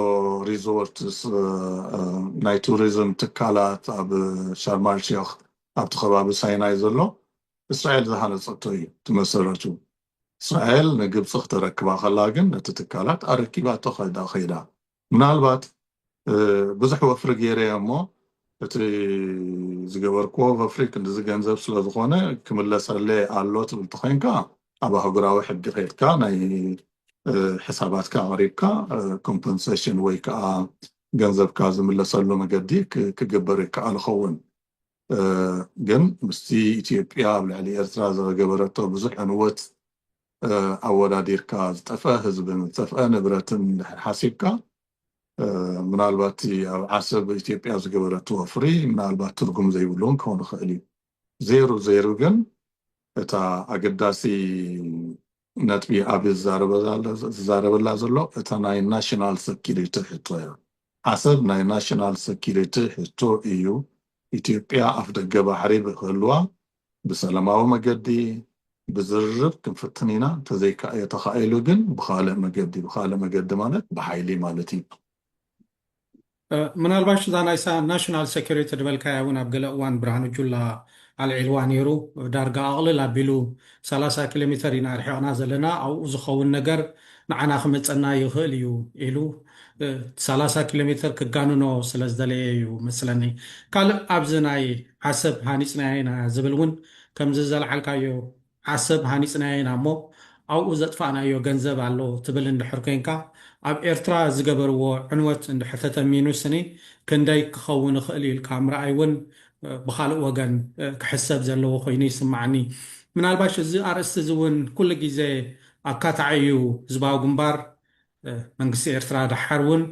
ሪዞርትስ ናይ ቱሪዝም ትካላት ኣብ ሻርማል ሼክ ኣብቲ ከባቢ ሳይናይ ዘሎ እስራኤል ዝሃነፀቶ እዩ ትመሰረቱ እስራኤል ንግብፂ ክትረክባ ከላ ግን ነቲ ትካላት ኣረኪባቶ ኸይዳ ምናልባት ብዙሕ ወፍሪ ገይረ እሞ እቲ ዝገበርክዎ ወፍሪ ክንዲዚ ገንዘብ ስለ ዝኾነ ክምለሰለ ኣሎ ትብል ተኮይንካ ኣብ ኣህጉራዊ ሕጊ ኸይድካ ናይ حساباتك غريبك compensation ويكا ገንዘብካ ዝምለሰሉ መገዲ ክግበርካ ኣልኸውን ግን ምስቲ ኢትዮጵያ ኣብ ልዕሊ ኤርትራ ዝገበረቶ ብዙሕ ዕንወት ኣወዳዲርካ ዝጠፍአ ህዝብን ዝጠፍአ ንብረትን ሓሲብካ ምናልባት ኣብ ዓሰብ ኢትዮጵያ ዝገበረቶ ወፍሪ ምናልባት ትርጉም ዘይብሉን ክኾን ይኽእል እዩ ዜሮ ግን እታ ኣገዳሲ ነጥቢ ኣብ ዝዛረበላ ዘሎ እታ ናይ ናሽናል ሰኪሪቲ ሕቶ እያ ዓሰብ ናይ ናሽናል ሰኪሪቲ ሕቶ እዩ ኢትዮጵያ ኣፍ ደገ ባሕሪ ብክህልዋ ብሰላማዊ መገዲ ብዝርርብ ክንፍትን ኢና ተዘይተኻኢሉ ግን ብካልእ መገዲ ማለት ብሓይሊ ማለት እዩ ምናልባሽ እዛ ናይ ናሽናል ሴኪሪቲ ድበልካያ እውን ኣብ ገለ እዋን ብርሃኑ ጁላ ኣልዒልዋ ነይሩ ዳርጋ ኣቕልል ኣቢሉ 30 ኪሎ ሜትር ኢና ርሒቕና ዘለና ኣብኡ ዝኸውን ነገር ንዓና ክመፀና ይኽእል እዩ ኢሉ 30 ኪሎ ሜትር ክጋንኖ ስለ ዝደለየ እዩ መስለኒ ካልእ ኣብዚ ናይ ዓሰብ ሃኒፅናያ ኢና ዝብል እውን ከምዚ ዘለዓልካዮ ዓሰብ ሃኒፅናያ ኢና እሞ ኣብኡ ዘጥፋእናዮ ገንዘብ ኣሎ ትብል እንድሕር ኮንካ ኣብ ኤርትራ ዝገበርዎ ዕንወት እንድሕር ተተሚኑ ስኒ ክንደይ ክኸውን ይኽእል ኢልካ ምርኣይ እውን ብካልእ ወገን ክሕሰብ ዘለዎ ኮይኑ ይስማዓኒ ምናልባሽ እዚ ኣርእስቲ እዚ እውን ኩሉ ግዜ ኣካታዕዩ ህዝባዊ ግንባር መንግስቲ ኤርትራ ዳሓር እውን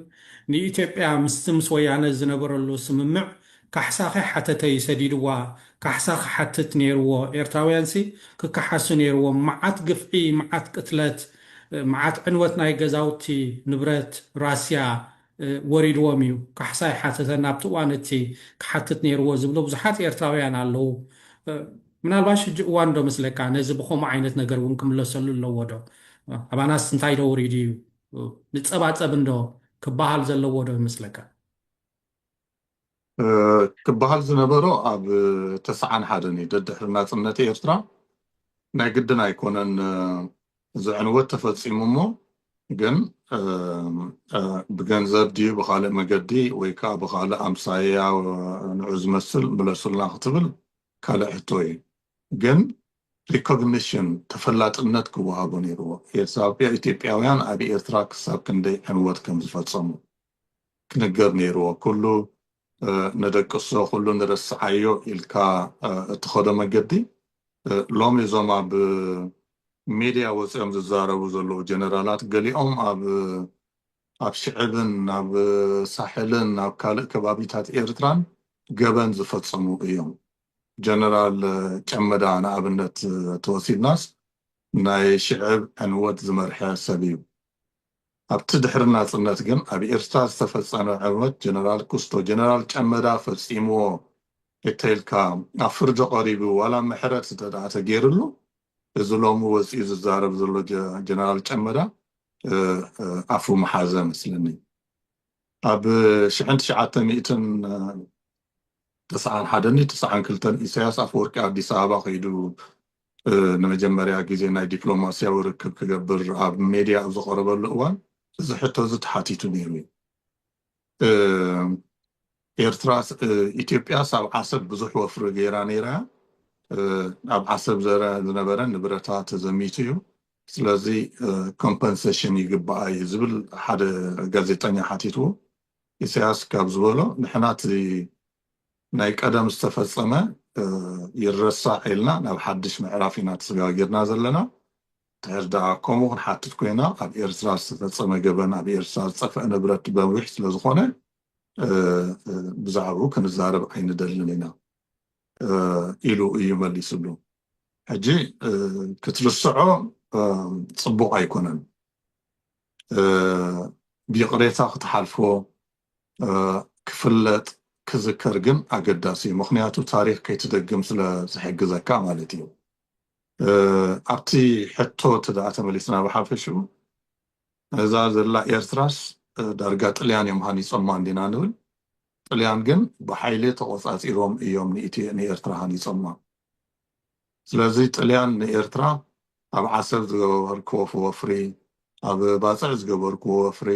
ንኢትዮጵያ ምስ ወያነ ዝነበረሉ ስምምዕ ካሕሳኺ ሓተተይ ሰዲድዋ ካሕሳኺ ሓትት ነይርዎ ኤርትራውያንሲ ክከሓሱ ነይርዎም መዓት ግፍዒ መዓት ቅትለት መዓት ዕንወት ናይ ገዛውቲ ንብረት ራስያ ወሪድዎም እዩ ካሕሳይ ሓተተ ናብቲ እዋን እቲ ክሓትት ነይርዎ ዝብሎ ብዙሓት ኤርትራውያን ኣለው ምናልባሽ ሕጂ እዋን ዶ ምስለካ ነዚ ብከምኡ ዓይነት ነገር እውን ክምለሰሉ ኣለዎ ዶ ኣባናስ እንታይ ዶ ውሪድ እዩ ንፀባፀብ እንዶ ክበሃል ዘለዎ ዶ ይመስለካ ክበሃል ዝነበሮ ኣብ 91 እዩ ደድሕሪ ናፅነት ኤርትራ ናይ ግድን ኣይኮነን ዝዕንወት ተፈፂሙ እሞ ግን ብገንዘብ ድዩ ብካልእ መገዲ ወይ ከዓ ብካልእ ኣምሳያ ንዑ ዝመስል ምለሱልና ክትብል ካልእ ሕቶ እዩ ግን ሪኮግኒሽን ተፈላጥነት ክወሃቦ ነይርዎ ኢትዮጵያውያን ኣብ ኤርትራ ክሳብ ክንደይ ዕንወት ከም ዝፈፀሙ ክንገር ነይርዎ ኩሉ ነደቅሶ ኩሉ ንረስዓዮ ኢልካ እትኸዶ መገዲ ሎሚ እዞም ኣብ ሚድያ ወፂኦም ዝዛረቡ ዘለዉ ጀነራላት ገሊኦም ኣብ ሽዕብን ኣብ ሳሕልን ኣብ ካልእ ከባቢታት ኤርትራን ገበን ዝፈፀሙ እዮም ጀነራል ጨመዳ ንኣብነት ተወሲድናስ ናይ ሽዕብ ዕንወት ዝመርሐ ሰብ እዩ ኣብቲ ድሕሪ ናፅነት ግን ኣብ ኤርትራ ዝተፈፀመ ዕንወት ጀነራል ኩስቶ ጀነራል ጨመዳ ፈፂምዎ እተኢልካ ኣብ ፍርዲ ቀሪቡ ዋላ ምሕረት ተደኣ ተገይሩሉ እዚ ሎሚ ወፂኡ ዝዛረብ ዘሎ ጀነራል ጨመዳ ኣፉ መሓዘ መስለኒ ኣብ 1991 ኢሳያስ ኣፈወርቂ ኣዲስ ኣበባ ከይዱ ንመጀመርያ ግዜ ናይ ዲፕሎማስያዊ ርክብ ክገብር ኣብ ሜድያ ኣብ ዝቀረበሉ እዋን እዚ ሕቶ እዚ ተሓቲቱ ነይሩ ኤርትራ ኢትዮጵያ ኣብ ዓሰብ ብዙሕ ወፍሪ ገይራ ነይራ ኣብ ዓሰብ ዝነበረ ንብረታት ተዘሚቱ እዩ ስለዚ ኮምፐንሴሽን ይግባኣ እዩ ዝብል ሓደ ጋዜጠኛ ሓቲትዎ ኢሳያስ ካብ ዝበሎ ንሕና እቲ ናይ ቀደም ዝተፈፀመ ይረሳዕ ኢልና ናብ ሓድሽ ምዕራፍ ኢና ተሰጋጊርና ዘለና ድሕር ደኣ ከምኡ ክንሓትት ኮይና ኣብ ኤርትራ ዝተፈፀመ ገበን ኣብ ኤርትራ ዝፀፍአ ንብረት በዊሕ ስለዝኾነ ብዛዕባኡ ክንዛረብ ኣይንደልን ኢና ኢሉ እዩ መሊሱሉ ሕጂ ክትርስዖ ፅቡቅ ኣይኮነን ብይቕሬታ ክትሓልፎ ክፍለጥ ክዝከር ግን ኣገዳሲ እዩ ምክንያቱ ታሪክ ከይትደግም ስለ ዝሕግዘካ ማለት እዩ ኣብቲ ሕቶ ተደኣ ተመሊስና ብሓፈሽኡ እዛ ዘላ ኤርትራስ ዳርጋ ጥልያን እዮም ሃኒፆማ እንዲና ንብል ጥልያን ግን ብሓይሊ ተቆፃፂሮም እዮም ንኤርትራ ሃኒፆማ ስለዚ ጥልያን ንኤርትራ ኣብ ዓሰብ ዝገበርክዎ ወፍሪ ኣብ ባፅዕ ዝገበርክዎ ወፍሪ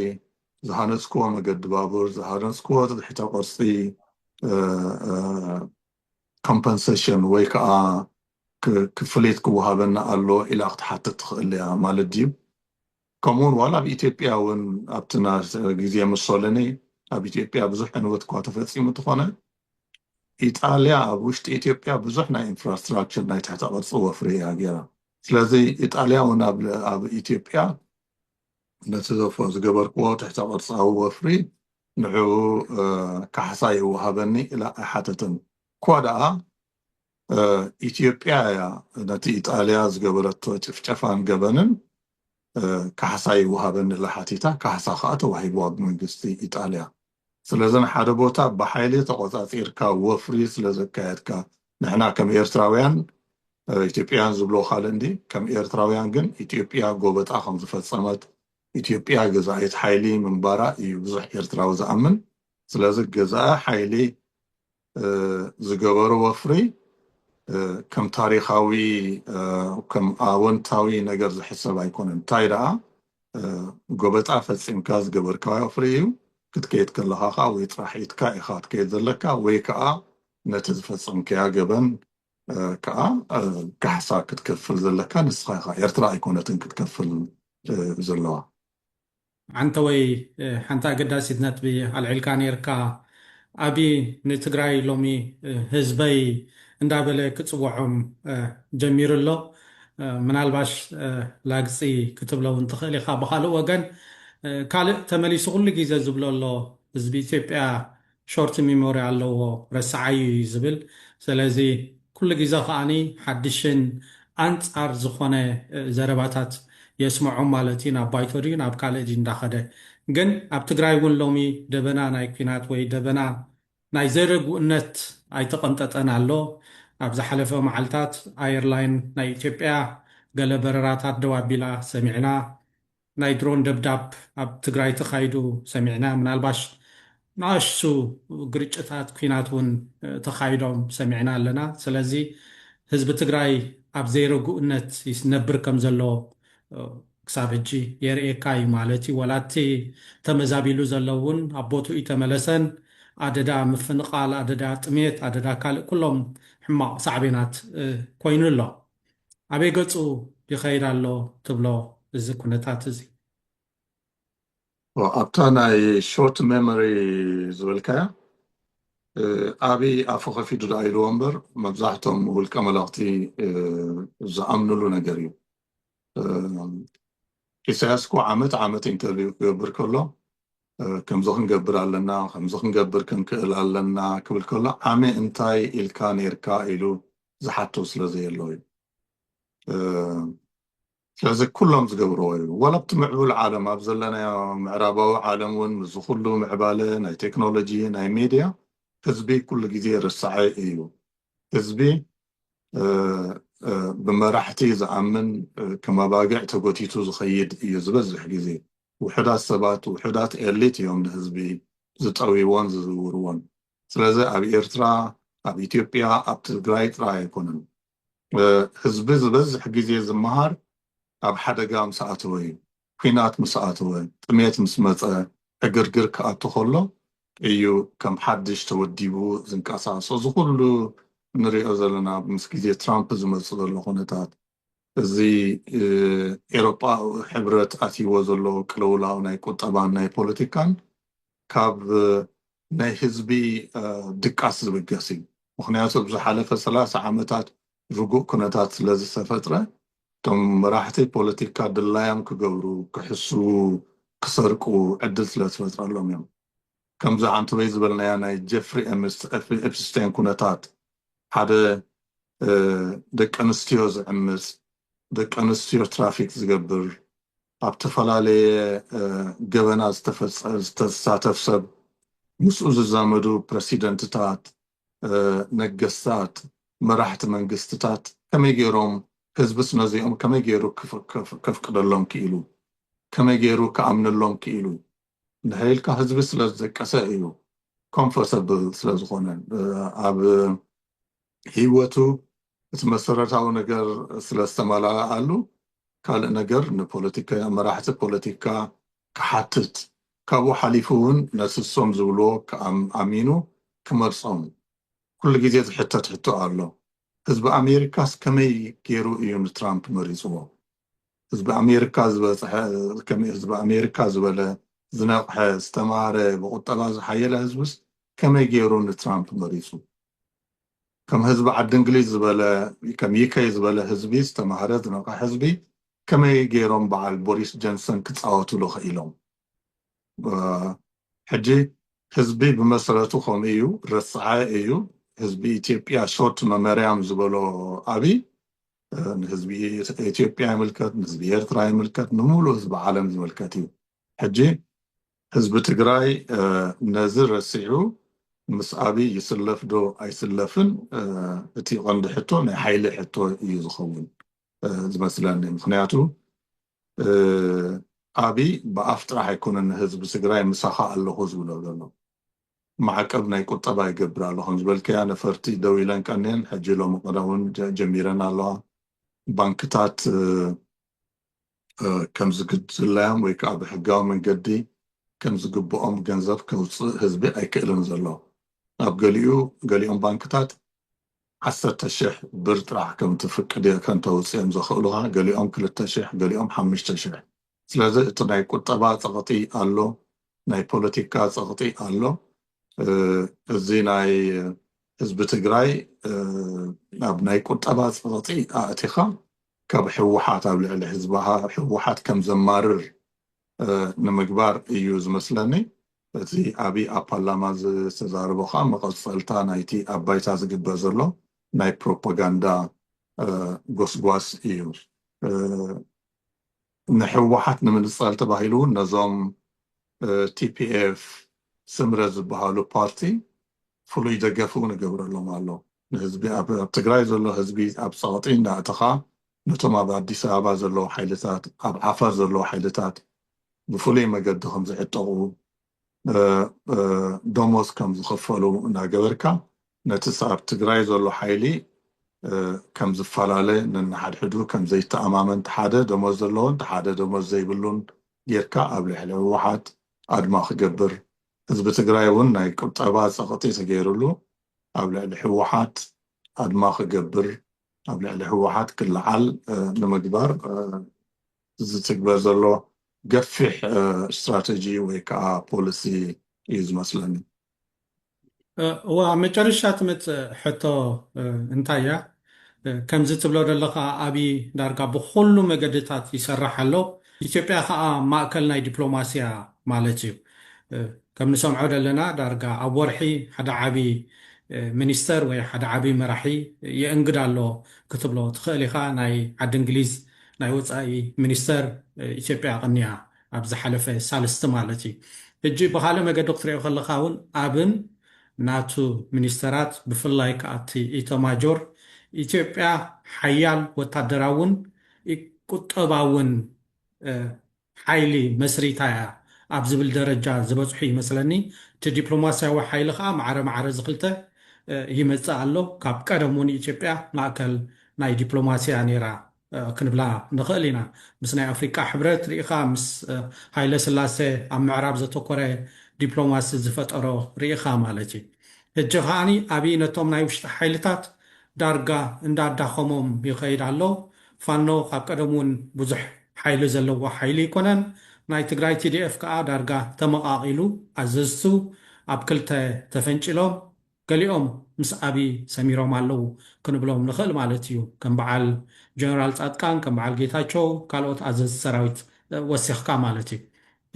ዝሃነፅክዎ መገዲ ባቡር ዝሃነፅክዎ ድሕተ ቅርፂ ኮምፐንሴሽን ወይ ከዓ ክፍሊት ክወሃበና ኣሎ ኢላ ክትሓትት ትኽእል እያ ማለት ድዩ ከምኡውን ዋላ ኣብ ኢትዮጵያ እውን ኣብትና ግዜ ሙሶሎኒ ኣብ ኢትዮጵያ ብዙሕ ዕንወት እኳ ተፈፂሙ እንትኾነ ኢጣልያ ኣብ ውሽጢ ኢትዮጵያ ብዙሕ ናይ ኢንፍራስትራክቸር ናይ ትሕተ ቅርፂ ወፍሪ እያ ገይራ ስለዚ ኢጣልያ እውን ኣብ ኢትዮጵያ ነቲ ዝገበርክዎ ትሕተ ቅርፃዊ ወፍሪ ንዑ ካሕሳ ይወሃበኒ ኢላ ኣይሓተትን እኳ ደኣ ኢትዮጵያ ነቲ ኢጣልያ ዝገበረቶ ጭፍጨፋን ገበንን ካሕሳ ይወሃበኒ ለሓቲታ ካሕሳ ከዓ ተዋሂብዋ ብመንግስቲ ኢጣልያ ስለዘን ሓደ ቦታ ብሓይሊ ተቆፃፂርካ ወፍሪ ስለዘካየድካ ንሕና ከም ኤርትራውያን ኢትዮጵያን ዝብሎ ካልእ እንዲ ከም ኤርትራውያን ግን ኢትዮጵያ ጎበጣ ከም ዝፈፀመት ኢትዮጵያ ገዛኢት ሓይሊ ምንባራ እዩ ብዙሕ ኤርትራዊ ዝኣምን ስለዚ ገዛኢ ሓይሊ ዝገበሮ ወፍሪ ከም ታሪኻዊ ከም ኣወንታዊ ነገር ዝሕሰብ ኣይኮነን እንታይ ደኣ ጎበጣ ፈፂምካ ዝገበርካ ወፍሪ እዩ ክትከይድ ከለኻ ከዓ ወይ ጥራሕ ኢትካ ኢኻ ትከይድ ዘለካ ወይ ከዓ ነቲ ዝፈፀምከያ ገበን ከዓ ካሕሳ ክትከፍል ዘለካ ንስኻ ኢኻ ኤርትራ ኣይኮነትን ክትከፍል ዘለዋ ሓንተ ወይ ሓንቲ ኣገዳሲት ነጥቢ ኣልዒልካ ነርካ ኣቢ ንትግራይ ሎሚ ህዝበይ እንዳበለ ክፅውዖም ጀሚሩ ኣሎ ምናልባሽ ላግፂ ክትብለው እንትኽእል ኢኻ ብካልእ ወገን ካልእ ተመሊሱ ኩሉ ግዜ ዝብሎ ኣሎ ህዝቢ ኢትዮጵያ ሾርት ሚሞሪ ኣለዎ ረሳዓዩ ዝብል ስለዚ ኩሉ ግዜ ከዓኒ ሓድሽን ኣንፃር ዝኾነ ዘረባታት የስምዖም ማለት እዩ ናብ ባይቶ ድዩ ናብ ካልእ ዲ እንዳኸደ ግን ኣብ ትግራይ እውን ሎሚ ደበና ናይ ኩናት ወይ ደበና ናይ ዘይርግኡነት ኣይተቐንጠጠን ኣሎ ኣብ ዝሓለፈ መዓልታት ኣየርላይን ናይ ኢትዮጵያ ገለ በረራታት ደው ኣቢላ ሰሚዕና ናይ ድሮን ደብዳብ ኣብ ትግራይ ተኻይዱ ሰሚዕና ምናልባሽ ንኣሽቱ ግርጭታት ኩናት እውን ተኻይዶም ሰሚዕና ኣለና ስለዚ ህዝቢ ትግራይ ኣብ ዘይርግኡነት ይነብር ከም ዘሎ ክሳብ ሕጂ የርእየካ እዩ ማለት እዩ ወላቲ ተመዛቢሉ ዘሎ እውን ኣብ ቦትኡ ተመለሰን ኣደዳ ምፍንቃል ኣደዳ ጥሜት ኣደዳ ካልእ ኩሎም ሕማቕ ሳዕቤናት ኮይኑ ኣሎ ኣበይ ገፁ ይኸይድ ኣሎ ትብሎ እዚ ኩነታት እዚ ኣብታ ናይ ሾርት ሜሞሪ ዝብልካያ ኣበይ ኣፉ ከፊዱ ዳ ኢልዎ እምበር መብዛሕቶም ውልቀ መላእኽቲ ዝኣምንሉ ነገር እዩ ኢሳያስ እኮ ዓመት ኢንተርቪው ክገብር ከሎ ከምዚ ክንገብር ኣለና ከምዚ ክንገብር ክንክእል ኣለና ክብል ከሎ ዓመ እንታይ ኢልካ ነርካ ኢሉ ዝሓቶ ስለዘየለው እዩ ስለዚ ኩሎም ዝገብርዎ እዩ ወላ ብቲ ምዕቡል ዓለም ኣብ ዘለና ምዕራባዊ ዓለም እውን ምስ ኩሉ ምዕባለ ናይ ቴክኖሎጂ ናይ ሚድያ ህዝቢ ኩሉ ግዜ ርሳዐ እዩ ህዝቢ ብመራሕቲ ዝኣምን ከም ኣባጊዕ ተጎቲቱ ዝኸይድ እዩ ዝበዝሕ ግዜ ውሕዳት ሰባት ውሕዳት ኤሊት እዮም ንህዝቢ ዝጠዊዎን ዝዝውርዎን ስለዚ ኣብ ኤርትራ ኣብ ኢትዮጵያ ኣብ ትግራይ ጥራይ ኣይኮነን ህዝቢ ዝበዝሕ ግዜ ዝመሃር ኣብ ሓደጋ ምስ ኣተወ እዩ ኩናት ምስ ኣተወ ጥሜት ምስ መፀ ዕግርግር ክኣቱ ከሎ እዩ ከም ሓድሽ ተወዲቡ ዝንቀሳቀሶ እዚ ኩሉ ንሪኦ ዘለና ምስ ግዜ ትራምፕ ዝመፅእ ዘሎ ኩነታት እዚ ኤሮጳ ሕብረት ኣትይዎ ዘሎ ቅልውላው ናይ ቁጠባን ናይ ፖለቲካን ካብ ናይ ህዝቢ ድቃስ ዝብገስ እዩ ምክንያቱ ብዝሓለፈ 30 ዓመታት ርጉእ ኩነታት ስለዝተፈጥረ እቶም መራሕቲ ፖለቲካ ድላዮም ክገብሩ ክሕስቡ ክሰርቁ ዕድል ስለዝፈጥረሎም እዮም ከምዚ ሓንቲ ወይ ዝበልናያ ናይ ጀፍሪ ኤፕስቴን ኩነታት ሓደ ደቂ ኣንስትዮ ዝዕምፅ ደቂ ኣንስትዮ ትራፊክ ዝገብር ኣብ ተፈላለየ ገበና ዝተሳተፍ ሰብ ምስኡ ዝዛመዱ ፕረሲደንትታት ነገስታት መራሕቲ መንግስትታት ከመይ ገይሮም ህዝቢ ስነዚኦም ከመይ ገይሩ ከፍቅደሎም ክኢሉ ከመይ ገይሩ ከኣምነሎም ክኢሉ ንሃይልካ ህዝቢ ስለዝደቀሰ እዩ ኮምፎርተብል ስለዝኾነ ኣብ ሂወቱ እቲ መሰረታዊ ነገር ስለዝተመላኣሉ ካልእ ነገር ንፖለቲካ መራሕቲ ፖለቲካ ክሓትት ካብኡ ሓሊፉ እውን ነስሶም ዝብልዎ ኣሚኑ ክመርፆም ኩሉ ግዜ ዝሕተት ሕቶ ኣሎ ህዝቢ ኣሜሪካስ ከመይ ገይሩ እዩ ንትራምፕ መሪፅዎ ህዝቢ ኣሜሪካ ዝበፅሐ ከመይ ህዝቢ ኣሜሪካ ዝበለ ዝነቕሐ ዝተማሃረ ብቁጠባ ዝሓየለ ህዝብስ ከመይ ገይሩ ንትራምፕ መሪፁ ከም ህዝቢ ዓዲ እንግሊዝ ዝበለ ከም ዩኬይ ዝበለ ህዝቢ ዝተማሃረ ዝነቕሐ ህዝቢ ከመይ ገይሮም በዓል ቦሪስ ጆንሰን ክፃወትሉ ክኢሎም ሕጂ ህዝቢ ብመሰረቱ ከምኡ እዩ ረስዓይ እዩ ህዝቢ ኢትዮጵያ ሾርት መመርያም ዝበሎ አብይ ንህዝቢ ኢትዮጵያ ይምልከት ንህዝቢ ኤርትራ ይምልከት ንሙሉ ህዝቢ ዓለም ዝምልከት እዩ ሕጂ ህዝቢ ትግራይ ነዚ ረሲዑ ምስ አብይ ይስለፍ ዶ ኣይስለፍን እቲ ቀንዲ ሕቶ ናይ ሓይሊ ሕቶ እዩ ዝኸውን ዝመስለኒ ምክንያቱ አብይ ብኣፍ ጥራሕ ኣይኮነን ህዝቢ ትግራይ ምሳኻ ኣለኹ ዝብሎ ዘሎ ማዕቀብ ናይ ቁጠባ ይገብር ኣለኹም ዝበልከያ ነፈርቲ ደው ኢለን ቀኒአን ሕጂ ሎሚ ቀደውን ጀሚረን ኣለዋ ባንክታት ከም ዝግድላዮም ወይ ከዓ ብሕጋዊ መንገዲ ከም ዝግብኦም ገንዘብ ከውፅእ ህዝቢ ኣይክእልን ዘሎ ኣብ ገሊኦም ባንክታት 10,000 ብር ጥራሕ ከም ትፍቅድ ከም ተውፅኦም ዘኽእሉኻ ገሊኦም 2,000 ገሊኦም 5,000 ስለዚ እቲ ናይ ቁጠባ ፀቕጢ ኣሎ ናይ ፖለቲካ ፀቕጢ ኣሎ እዚ ናይ ህዝቢ ትግራይ ናብ ናይ ቁጠባ ፀቕጢ ኣእቲኻ ካብ ሕወሓት ኣብ ልዕሊ ህዝባኻ ሕወሓት ከም ዘማርር ንምግባር እዩ ዝመስለኒ እቲ አብይ ኣብ ፓርላማ ዝተዛረቦ ከዓ መቐፀልታ ናይቲ ኣብ ባይታ ዝግበር ዘሎ ናይ ፕሮፓጋንዳ ጎስጓስ እዩ ንሕወሓት ንምንፃል ተባሂሉ ነዞም ቲፒኤፍ ስምረት ዝበሃሉ ፓርቲ ፍሉይ ደገፍ እውን ይገብረሎም ኣሎ ንህዝቢ ኣብ ትግራይ ዘሎ ህዝቢ ኣብ ፀቕጢ እንዳእተኻ ነቶም ኣብ ኣዲስ ኣበባ ዘለዉ ሓይልታት ኣብ ዓፋር ዘለዉ ሓይልታት ብፍሉይ መገዲ ከም ዝዕጠቑ ደሞዝ ከም ዝኽፈሉ እናገበርካ ነቲ ኣብ ትግራይ ዘሎ ሓይሊ ከም ዝፈላለ ነናሓድሕዱ ከም ዘይተኣማመን ሓደ ደሞዝ ዘለዎን ሓደ ደሞዝ ዘይብሉን ጌርካ ኣብ ልዕሊ ሕወሓት ኣድማ ክገብር ህዝቢ ትግራይ እውን ናይ ቁጠባ ፀቕጢ ተገይሩሉ ኣብ ልዕሊ ሕወሓት ኣድማ ክገብር ኣብ ልዕሊ ሕወሓት ክለዓል ንምግባር ዝትግበር ዘሎ ገፊሕ ስትራቴጂ ወይ ከዓ ፖሊሲ እዩ ዝመስለኒ መጨረሻ ትመፅእ ሕቶ እንታይ እያ ከምዚ ትብሎ ዘለካ አብይ ዳርጋ ብኩሉ መገድታት ይሰርሕ ኣሎ ኢትዮጵያ ከዓ ማእከል ናይ ዲፕሎማስያ ማለት እዩ ከም ንሰምዖ ዘለና ዳርጋ ኣብ ወርሒ ሓደ ዓብይ ሚኒስተር ወይ ሓደ ዓብይ መራሒ የእንግድ ኣሎ ክትብሎ ትኽእል ኢኻ ናይ ዓዲ እንግሊዝ ናይ ወፃኢ ሚኒስተር ኢትዮጵያ ቅኒያ ኣብ ዝሓለፈ ሳልስቲ ማለት እዩ ሕጂ ብካልእ መገዲ ክትሪኦ ከለካ እውን ኣብን ናቱ ሚኒስተራት ብፍላይ ከኣቲ ኢቶማጆር ኢትዮጵያ ሓያል ወታደራውን ቁጠባውን ሓይሊ መስሪታ እያ ኣብ ዝብል ደረጃ ዝበፅሑ ይመስለኒ እቲ ዲፕሎማስያዊ ሓይሊ ከዓ ማዕረ ማዕረ ዝክልተ ይመፅእ ኣሎ ካብ ቀደም እውን ኢትዮጵያ ማእከል ናይ ዲፕሎማስያ ነይራ ክንብላ ንኽእል ኢና ምስ ናይ ኣፍሪቃ ሕብረት ርኢኻ ምስ ሃይለ ስላሴ ኣብ ምዕራብ ዘተኮረ ዲፕሎማሲ ዝፈጠሮ ርኢኻ ማለት እዩ ሕጂ ከዓኒ ኣብይ ነቶም ናይ ውሽጢ ሓይልታት ዳርጋ እንዳዳኸሞም ይኸይድ ኣሎ ፋኖ ካብ ቀደም እውን ብዙሕ ሓይሊ ዘለዎ ሓይሊ ይኮነን ናይ ትግራይ ቲዲኤፍ ከዓ ዳርጋ ተመቃቂሉ ኣዘዝቱ ኣብ ክልተ ተፈንጭሎም ገሊኦም ምስ ኣብይ ሰሚሮም ኣለው ክንብሎም ንኽእል ማለት እዩ ከም በዓል ጀነራል ጻድቃን ከም በዓል ጌታቸው ካልኦት ኣዘዝቲ ሰራዊት ወሲኽካ ማለት እዩ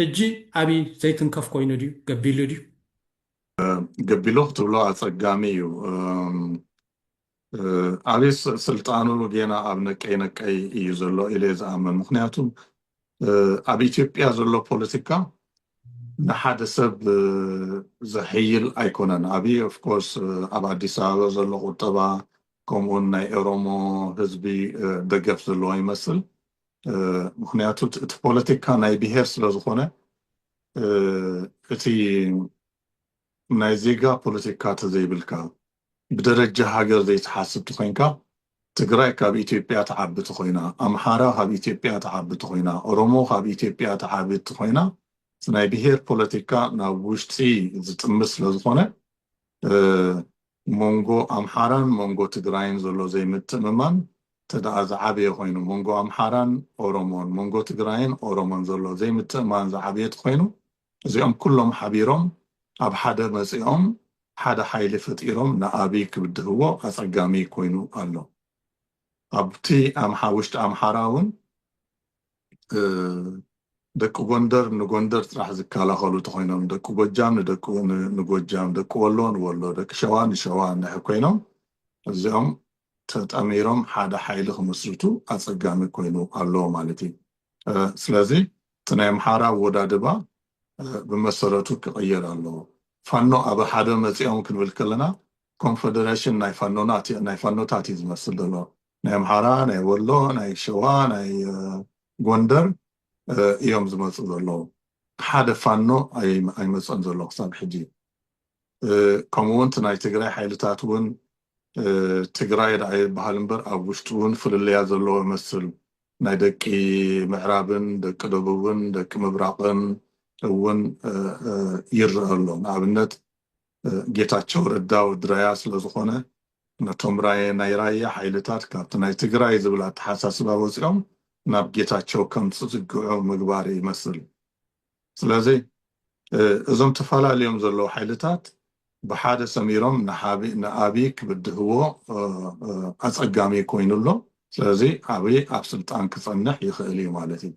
ሕጂ ኣብይ ዘይትንከፍ ኮይኑ ድዩ ገቢሉ ድዩ ገቢሉ ክትብሎ ኣፀጋሚ እዩ ኣብይ ስልጣኑ ጌና ኣብ ነቀይ ነቀይ እዩ ዘሎ ኢለ ዝኣምን ምክንያቱ ኣብ ኢትዮጵያ ዘሎ ፖለቲካ ንሓደ ሰብ ዘሕይል ኣይኮነን ኣብይ ኦፍኮርስ ኣብ ኣዲስ ኣበባ ዘሎ ቁጠባ ከምኡውን ናይ ኦሮሞ ህዝቢ ደገፍ ዘለዎ ይመስል ምክንያቱ እቲ ፖለቲካ ናይ ብሄር ስለ ዝኾነ እቲ ናይ ዜጋ ፖለቲካ ተዘይብልካ ብደረጃ ሃገር ዘይተሓስብ ኮይንካ ትግራይ ካብ ኢትዮጵያ ተዓቢ ኮይና ኣምሓራ ካብ ኢትዮጵያ ተዓቢ ኮይና ኦሮሞ ካብ ኢትዮጵያ ተዓቢ ኮይና ናይ ብሄር ፖለቲካ ናብ ውሽጢ ዝጥምስ ስለ ዝኾነ ሞንጎ ኣምሓራን ሞንጎ ትግራይን ዘሎ ዘይምትእምማን ተደኣ ዝዓበየ ኮይኑ ሞንጎ ኣምሓራን ኦሮሞን ሞንጎ ትግራይን ኦሮሞን ዘሎ ዘይምትእማን ዝዓበየት ኮይኑ እዚኦም ኩሎም ሓቢሮም ኣብ ሓደ መፂኦም ሓደ ሓይሊ ፈጢሮም ንኣብይ ክብድህዎ ኣፀጋሚ ኮይኑ ኣሎ ኣብቲ ውሽጢ ኣምሓራ እውን ደቂ ጎንደር ንጎንደር ጥራሕ ዝከላኸሉ ተኮይኖም ደቂ ጎጃም ንጎጃም ደቂ ወሎ ንወሎ ደቂ ሸዋ ንሸዋ ንሕ ኮይኖም እዚኦም ተጠሚሮም ሓደ ሓይሊ ክምስርቱ ኣፀጋሚ ኮይኑ ኣለዎ ማለት እዩ ስለዚ እቲ ናይ ኣምሓራ ወዳድባ ብመሰረቱ ክቕየር ኣለዎ ፋኖ ኣብ ሓደ መፂኦም ክንብል ከለና ኮንፌደሬሽን ናይ ፋኖታት እዩ ዝመስል ዘሎ ናይ ኣምሓራ ናይ ወሎ ናይ ሸዋ ናይ ጎንደር እዮም ዝመፁ ዘለዉ ሓደ ፋኖ ኣይመፀን ዘሎ ክሳብ ሕጂ ከምኡውን እቲ ናይ ትግራይ ሓይልታት እውን ትግራይ ዳኣይ በሃል እምበር ኣብ ውሽጡ እውን ፍልልያ ዘለዎ ይመስል ናይ ደቂ ምዕራብን ደቂ ደቡብን ደቂ ምብራቅን እውን ይርአ ኣሎ ንኣብነት ጌታቸው ረዳ ውድራያ ስለዝኾነ ነቶም ናይ ራያ ሓይልታት ካብቲ ናይ ትግራይ ዝብል ኣተሓሳስባ ወፂኦም ናብ ጌታቸው ከም ዝፅግዑ ምግባር ይመስል ስለዚ እዞም ተፈላለዮም ዘለዉ ሓይልታት ብሓደ ሰሚሮም ንኣብይ ክብድህዎ ኣፀጋሚ ኮይኑሎ ስለዚ ኣብይ ኣብ ስልጣን ክፀንሕ ይኽእል እዩ ማለት እዩ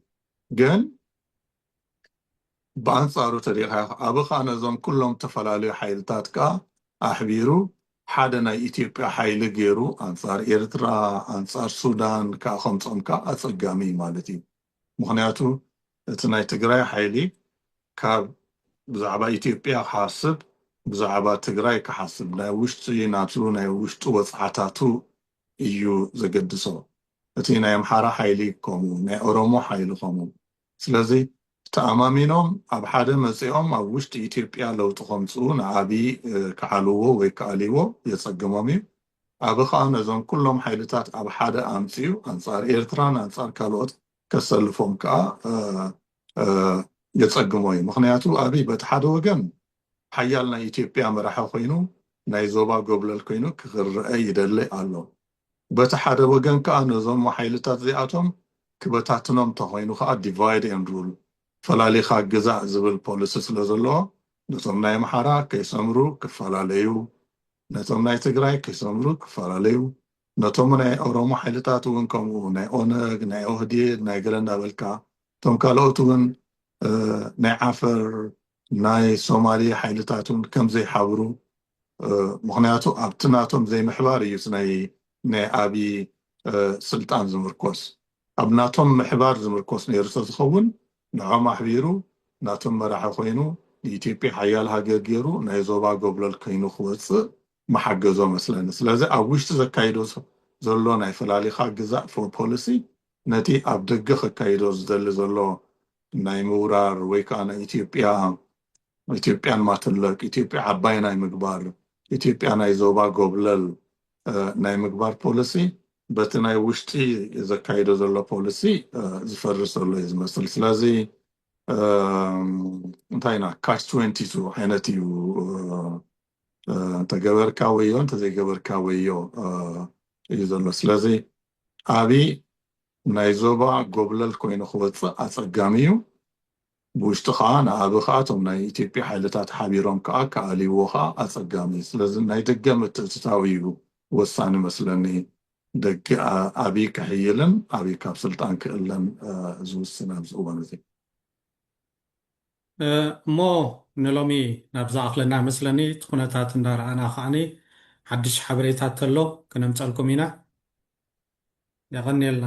ግን ብኣንፃሩ ተሪኻ ኣብ ከዓ ነዞም ኩሎም ተፈላለዩ ሓይልታት ከዓ ኣሕቢሩ ሓደ ናይ ኢትዮጵያ ሓይሊ ገይሩ ኣንፃር ኤርትራ ኣንፃር ሱዳን ከዓ ከምፆም ከዓ ኣፀጋሚ ማለት እዩ ምክንያቱ እቲ ናይ ትግራይ ሓይሊ ካብ ብዛዕባ ኢትዮጵያ ክሓስብ ብዛዕባ ትግራይ ክሓስብ ናይ ውሽጢ ናቱ ናይ ውሽጢ ወፅዓታቱ እዩ ዘገድሶ እቲ ናይ ኣምሓራ ሓይሊ ከምኡ ናይ ኦሮሞ ሓይሊ ከምኡ ስለዚ ተኣማሚኖም ኣብ ሓደ መፂኦም ኣብ ውሽጢ ኢትዮጵያ ለውጢ ከምፅኡ ንኣብይ ክዓልዎ ወይ ክኣልይዎ የፀግሞም እዩ ኣብ ከዓ ነዞም ኩሎም ሓይልታት ኣብ ሓደ ኣምፅኡ ኣንፃር ኤርትራን ኣንፃር ካልኦት ከሰልፎም ከዓ የፀግሞ እዩ ምክንያቱ ኣብይ በቲ ሓደ ወገን ሓያል ናይ ኢትዮጵያ መራሒ ኮይኑ ናይ ዞባ ጎብለል ኮይኑ ክርአ ይደሊ ኣሎ በቲ ሓደ ወገን ከዓ ነዞም ሓይልታት እዚኣቶም ክበታትኖም ተኮይኑ ከዓ ዲቫይድ ኤንድ ሩል ፈላሊኻ ግዛእ ዝብል ፖሊሲ ስለ ዘለዎ ነቶም ናይ ኣምሓራ ከይሰምሩ ክፈላለዩ ነቶም ናይ ትግራይ ከይሰምሩ ክፈላለዩ ነቶም ናይ ኦሮሞ ሓይልታት እውን ከምኡ ናይ ኦነግ ናይ ኦህዴድ ናይ ገለ እንዳበልካ እቶም ካልኦት እውን ናይ ዓፈር ናይ ሶማሊ ሓይልታት እውን ከም ዘይሓብሩ ምክንያቱ ኣብቲ ናቶም ዘይምሕባር እዩ ናይ ኣብይ ስልጣን ዝምርኮስ ኣብ ናቶም ምሕባር ዝምርኮስ ነይሩ ዝኸውን ንዖም ኣሕቢሩ ናቶም መራሒ ኮይኑ ንኢትዮጵያ ሓያል ሃገር ገይሩ ናይ ዞባ ጎብለል ኮይኑ ክወፅእ መሓገዞ መስለኒ ስለዚ ኣብ ውሽጢ ዘካይዶ ዘሎ ናይ ፈላሊኻ ግዛእ ፖሊሲ ነቲ ኣብ ደገ ክካይዶ ዝደሊ ዘሎ ናይ ምውራር ወይ ከዓ ናይ ኢትዮጵያን ማትለቅ ኢትዮጵያ ዓባይ ናይ ምግባር ኢትዮጵያ ናይ ዞባ ጎብለል ናይ ምግባር ፖሊሲ በቲ ናይ ውሽጢ ዘካይዶ ዘሎ ፖሊሲ ዝፈርስ ዘሎ እዩ ዝመስል ስለዚ እንታይ ኢና ካች 22 ዓይነት እዩ እንተገበርካ ወዮ እንተዘይገበርካ ወዮ እዩ ዘሎ ስለዚ ኣብይ ናይ ዞባ ጎብለል ኮይኑ ክወፅእ ኣፀጋሚ እዩ ብውሽጢ ከዓ ንኣብይ ከዓ እቶም ናይ ኢትዮጵያ ሓይልታት ሓቢሮም ከዓ ከኣልይዎ ከዓ ኣፀጋሚ እዩ ስለዚ ናይ ደገ ምትእትታዊ እዩ ወሳኒ መስለኒ ደቂ ኣብይ ክሕይልን ኣብይ ካብ ስልጣን ክእለን ዝውስን ኣብዚ እዋን እዚ እሞ ንሎሚ ናብዛ ኣኽለና መስለኒ እቲ ኩነታት እንዳረኣና ከዓኒ ሓድሽ ሓበሬታት ተሎ ክነምፀልኩም ኢና የቐኒየልና